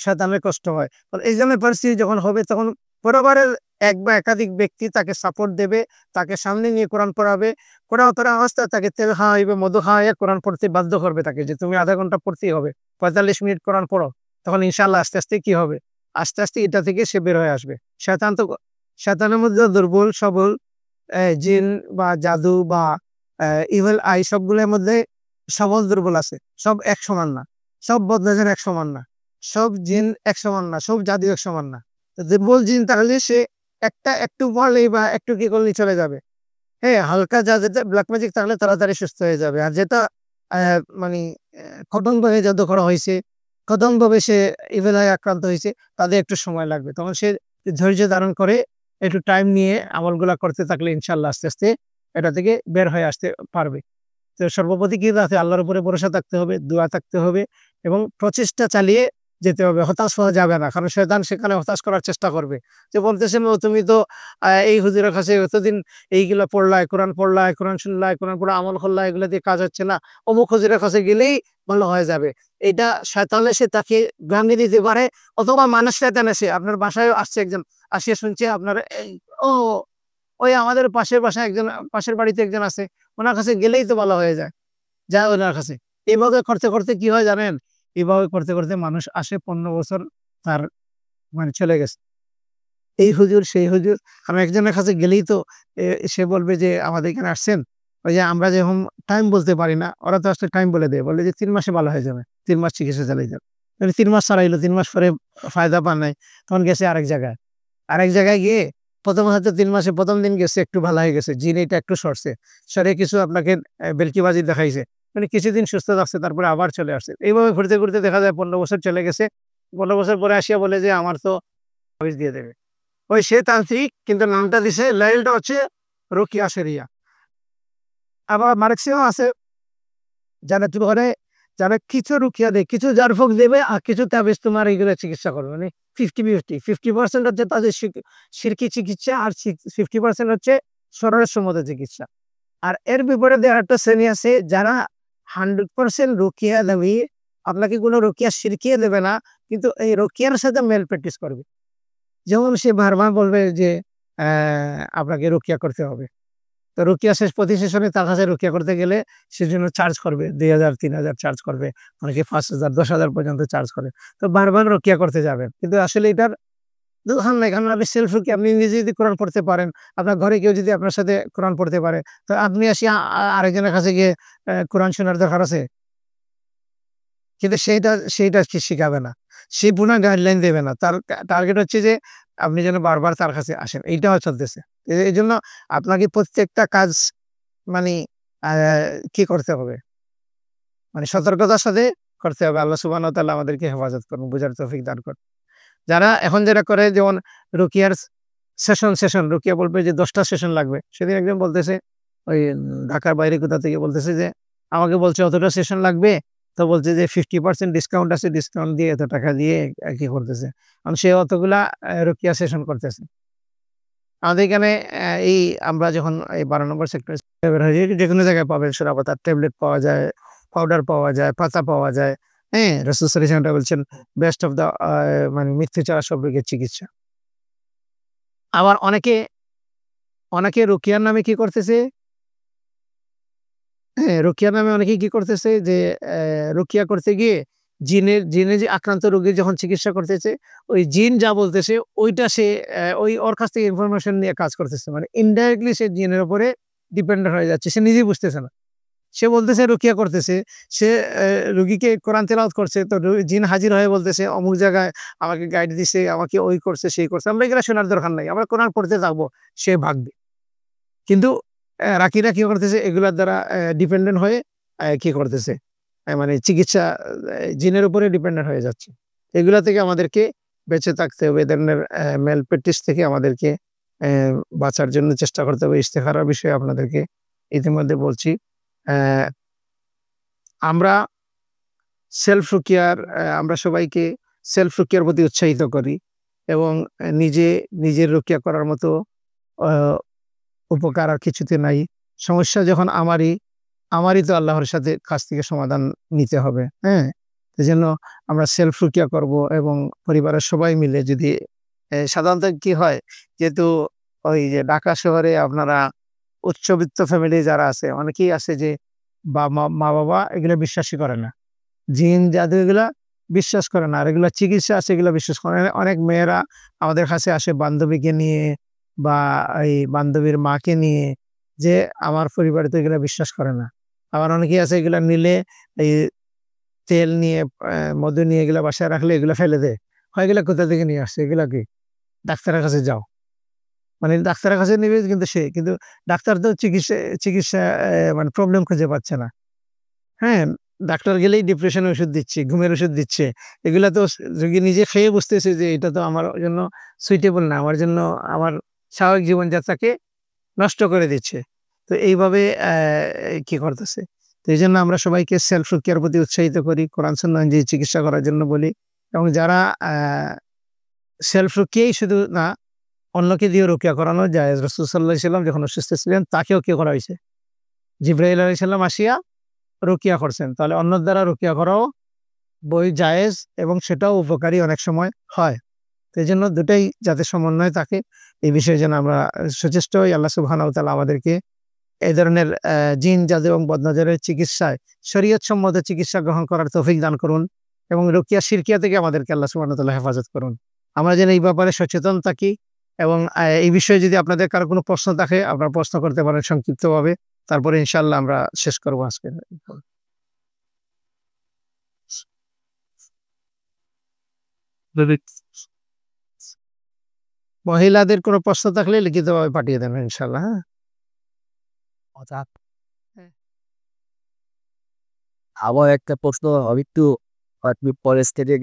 শয়তানের কষ্ট হয়। এই ধরনের পরিস্থিতি যখন হবে তখন পরিবারের এক বা একাধিক ব্যক্তি তাকে সাপোর্ট দেবে, তাকে সামনে নিয়ে কোরআন পড়াবে। পড়া অবস্থায় তাকে তেল খাওয়াইবে, মধু খাওয়াইয়া কোরআন পড়তে বাধ্য করবে তাকে যে, "তুমি ০.৫ ঘন্টা পড়তেই হবে। ৪৫ মিনিট কোরআন পড়ো।" তখন ইনশাআল্লাহ আস্তে, আস্তে কি হবে? আস্তে, আস্তে এটা থেকে সে বের হয়ে আসবে। শয়তানের মধ্যে দুর্বল, সবল জিন বা জাদু বা ইভিল আই সবগুলোর মধ্যে সবল দুর্বল আছে। সব এক সমান না। সব বদনজর এক সমান না। সব জিন এক সমান না। সব জাদু এক সমান না। তো দুর্বল জিন তাহলে সে একটু পড়লেই বা একটু কি করলেই চলে যাবে। হ্যাঁ, হালকা যেটা ব্লাক ম্যাজিক তাহলে তাড়াতাড়ি সুস্থ হয়ে যাবে। আর যেটা মানি কঠোরভাবে জাদু করা হইছে, কঠোরভাবে সে ইভিল আই আক্রান্ত হইছে, তাদের একটু সময় লাগবে। তখন সে ধৈর্য ধারণ করে একটু টাইম নিয়ে আমলগুলা করতে থাকলে ইনশাআল্লাহ আস্তে, আস্তে এটা থেকে বের হয়ে আসতে পারবে। তো সর্বপ্রতি কি আছে আল্লাহর উপরে ভরসা থাকতে হবে, দোয়া থাকতে হবে এবং প্রচেষ্টা চালিয়ে যেতে হবে। হতাশ হওয়া যাবে না। কারণ শয়তান সেখানে হতাশ করার চেষ্টা করবে। যে বলতেছেন, "ও তুমি তো এই হুজুরের কাছে এতদিন এইগুলা পড়লাই, কোরআন পড়লাই, কোরআন শুনলাই, কোরআন পড়ে আমল করলা, এগুলা দিয়ে কাজ হচ্ছে না। অমুক হুজুরের কাছে গেলেই ভালো হয়ে যাবে।" এটা শয়তান এসে তাকে ভ্রান্তি দিতে পারে অথবা মানুষ শয়তান এসে আপনার বাসায়ও আসছে একজন, আসিয়া শুনছে আপনার ও ওই আমাদের পাশের বাসায় একজন পাশের বাড়িতে একজন আছে। উনার কাছে গেলেই তো ভালো হয়ে যায়। যায় উনার কাছে। এভাবে করতে, করতে কি হয় জানেন? এভাবে করতে, করতে মানুষ আসে ১৫ বছর তার মানে চলে গেছে। এই হুজুর, সেই হুজুর। কারণ একজনের কাছে গেলেই তো এ সে বলবে যে, "আমাদের এখানে আসছেন?" ওই যে আমরা যেরকম টাইম বলতে পারি না, ওরা তো আসলে টাইম বলে দেয়। বলে যে ৩ মাসে ভালো হয়ে যাবে। ৩ মাস চিকিৎসা চালিয়ে যান। ৩ মাস চালাইলো, ৩ মাস পরে ফায়দা পান নাই। তখন গেছে আরেক জায়গায়। আরেক জায়গায় গিয়ে ১ম হয়তো ৩ মাসে ১ম দিন গেছে একটু ভালো হয়ে গেছে। জিনিটা একটু সরছে। সরে কিছু আপনাকে ভেলকিবাজি দেখাইছে। মানে কিছুদিন সুস্থ থাকছে তারপরে আবার চলে আসছে। এইভাবে ঘুরতে, ঘুরতে দেখা যায় ১৫ বছর চলে গেছে। ১৫ বছর পরে আসিয়া বলে যে, "আমার তো তাবিজ দিয়ে দেবে।" ওই সে তান্ত্রিক কিন্তু নামটা দিছে লাইলটা হচ্ছে রুকিয়া শরিয়া। আবার ম্যাক্সিমাম আছে যারা কি করে, যারা কিছু রুকিয়া দেয়, কিছু ঝাড়ফুঁক দেবে আর কিছু তাবিজ তোমার এগুলো চিকিৎসা করবে। মানে 50-50 50% হচ্ছে তাদের শিরকি চিকিৎসা আর 50% হচ্ছে সরল সম্মত চিকিৎসা। আর এর বিপরীতে আরেকটা শ্রেণী আছে যারা 100% রুকিয়া নবী আপনাকে কোনো রুকিয়া শিরকিয়ে দেবে না, কিন্তু এই রুকিয়ার সাথে মেল প্র্যাকটিস করবে। যেমন সে বারবার বলবে যে আপনাকে রুকিয়া করতে হবে। তো রুকিয়া প্রতি সেশনে তার কাছে রুকিয়া করতে গেলে সেজন্য চার্জ করবে। ২,০০০, ৩,০০০ চার্জ করবে। অনেকে ৫,০০০, ১০,০০০ পর্যন্ত চার্জ করে। তো বারবার রুকিয়া করতে যাবেন। কিন্তু আসলে এটার দোহান নাই। কারণ আপনি সেলফ রুকিয়া আপনি নিজে যদি কোরআন পড়তে পারেন, আপনার ঘরে কেউ যদি আপনার সাথে কোরআন পড়তে পারে, তো আপনি আসিয়া আরেকজনের কাছে গিয়ে কোরআন শোনার দরকার আছে? কিন্তু সেইটা সে শিখাবে না। সে পুরা গাইডলাইন দেবে না। তার টার্গেট হচ্ছে যে আপনি যেন বারবার তার কাছে আসেন। এইটাও চলতেছে। এজন্য আপনাকে প্রত্যেকটা কাজ মানি আ কি করতে হবে? মানে সতর্কতার সাথে করতে হবে। আল্লাহ সুবহানাহু ওয়া তাআলা আমাদেরকে হেফাজত করুন, বুঝার তৌফিক দান করুন। যারা এখন যেটা করে যেমন রুকিয়ার সেশন রুকিয়া বলবে যে ১০ টা সেশন লাগবে। সেদিন একজন বলতেছে ওই ঢাকার বাইরে কোথা থেকে বলতেছে যে, আমাকে বলছে অতটা সেশন লাগবে। তো বলছে যে 50% ডিসকাউন্ট আছে, ডিসকাউন্ট দিয়ে এত টাকা দিয়ে কি করতেছে। কারণ সে অতগুলা রুকিয়া সেশন করতেছে। আমাদের এখানে এই আমরা যখন এই ১২ নম্বর সেক্টরে বের হই, যেকোনো জায়গায় পাবেন সুরা পাতার ট্যাবলেট পাওয়া যায়, পাউডার পাওয়া যায়, পাতা পাওয়া যায়। হ্যাঁ? রাসূল সাল্লাল্লাহু আলাইহি ওয়াসাল্লাম বলছেন বেস্ট অফ দ্যা মানে মিথ্যে ছাড়া সব রোগের চিকিৎসা। আবার অনেকে রুকিয়ার নামে কি করতেছে? হ্যাঁ, রুকিয়ার নামে অনেকেই কি করতেছে যে রুকিয়া করতে গিয়ে জিনে যে আক্রান্ত রোগীর যখন চিকিৎসা করতেছে, ওই জিন যা বলতেছে ওইটা সে ওই ওর কাছ থেকে ইনফরমেশন নিয়ে কাজ করতেছে। মানে ইনডাইরেক্টলি সে জিনের উপরে ডিপেন্ডেন্ট হয়ে যাচ্ছে। সে নিজেই বুঝতেছে না। সে বলতেছে রুকিয়া করতেছে। সে রোগীকে কোরআন তেলাওয়াত করছে। তো জিন হাজির হয়ে বলতেছে অমুক জায়গায় আমাকে গাইড দিছে, আমাকে ওই করছে, সেই করছে। আমরা এগুলা শোনার দরকার নাই। আমরা কোরআন পড়তে থাকবো, সে ভাগবে। কিন্তু রাকিরা কি করতেছে এগুলার দ্বারা ডিপেন্ডেন্ট হয়ে কি করতেছে? মানে চিকিৎসা জিনের উপরে ডিপেন্ডেন্ট হয়ে যাচ্ছে। এগুলা থেকে আমাদেরকে বেঁচে থাকতে হবে। এ ধরনের মেল প্র্যাকটিস থেকে আমাদেরকে অ্যা বাঁচার জন্য চেষ্টা করতে হবে। ইস্তেখারার বিষয়ে আপনাদেরকে ইতিমধ্যে বলছি। অ্যা আমরা আমরা সবাইকে সেলফ রুকিয়ার প্রতি উৎসাহিত করি এবং নিজের রুকিয়া করার মতো অ উপকার আর কিছুতে নাই। সমস্যা যখন আমারই তো আল্লাহর সাথে কাছ থেকে সমাধান নিতে হবে। হ্যাঁ? এজন্য আমরা সেলফ রুকিয়া করব এবং পরিবারের সবাই মিলে যদি সাধারণত কি হয়? যেহেতু ওই যে ঢাকা শহরে আপনারা উচ্চবিত্ত ফ্যামিলি যারা আছে, অনেকেই আছে যে মা-বাবা এগুলো বিশ্বাসই করে না। জিন জাদু এগুলা বিশ্বাস করে না। আর এগুলা চিকিৎসা আছে এগুলা বিশ্বাস করে না। অনেক মেয়েরা আমাদের কাছে আসে বান্ধবীকে নিয়ে বা এই বান্ধবীর মাকে নিয়ে যে আমার পরিবারে তো এগুলা বিশ্বাস করে না। আবার অনেকেই আছে এগুলা নিলে এই তেল নিয়ে মধু নিয়ে এগুলা বাসায় রাখলে এগুলা ফেলে দেয়। হয় এগুলা কোথা থেকে নিয়ে আসছে? এগুলা কি? ডাক্তারের কাছে যাও। মানে ডাক্তারের কাছে নিবে কিন্তু ডাক্তার তো চিকিৎসা মানে প্রবলেম খুঁজে পাচ্ছে না। হ্যাঁ? ডাক্তার গেলেই ডিপ্রেশনের ওষুধ দিচ্ছে, ঘুমের ওষুধ দিচ্ছে। এগুলা তো রোগী নিজে খেয়ে বুঝতেছে যে এটা তো আমার জন্য সুইটেবল না। আমার জন্য আমার স্বাভাবিক জীবনযাত্রাকে নষ্ট করে দিচ্ছে। তো এইভাবে কি করতেছে? তো এইজন্য আমরা সবাইকে সেলফ রুকিয়ার প্রতি উৎসাহিত করি। কোরআন সুন্নাহ অনুযায়ী চিকিৎসা করার জন্য বলি এবং যারা সেলফ রুকিয়াই শুধু না, অন্যকে দিয়েও রুকিয়া করানো জায়েজ। রাসূল সাল্লাল্লাহু আলাইহি ওয়াসাল্লাম যখন অসুস্থ ছিলেন তাকেও কি করা হইছে? জিবরাইল আলাইহিস সালাম আসিয়া রুকিয়া করছেন। তাহলে অন্যের দ্বারা রুকিয়া করাও জায়েজ এবং সেটাও উপকারী অনেক সময় হয়। তো এজন্য দুটাই যাতে সমন্বয় থাকে এই বিষয়ে যেন আমরা সচেষ্ট হই। আল্লাহ সুবহানাহু ওয়া তাআলা আমাদেরকে এই ধরনের জিন, জাদু এবং বদনজরের চিকিৎসায় শরীয়ত সম্মত চিকিৎসা গ্রহণ করার তৌফিক দান করুন এবং রুকিয়া শিরকিয়া থেকে আমাদেরকে আল্লাহ সুবহানাহু ওয়া তাআলা হেফাজত করুন। আমরা যেন এই ব্যাপারে সচেতন থাকি এবং এই বিষয়ে যদি আপনাদের কারো কোনো প্রশ্ন থাকে আপনারা প্রশ্ন করতে পারেন সংক্ষিপ্তভাবে। তারপরে ইনশাআল্লাহ আমরা শেষ করব আজকের। মহিলাদের কোনো প্রশ্ন থাকলে লিখিতভাবে পাঠিয়ে দেবেন ইনশাআল্লাহ, হ্যাঁ? হ্যাঁ। আমার একটা প্রশ্ন আমি একটু আপনি পরে স্টেজে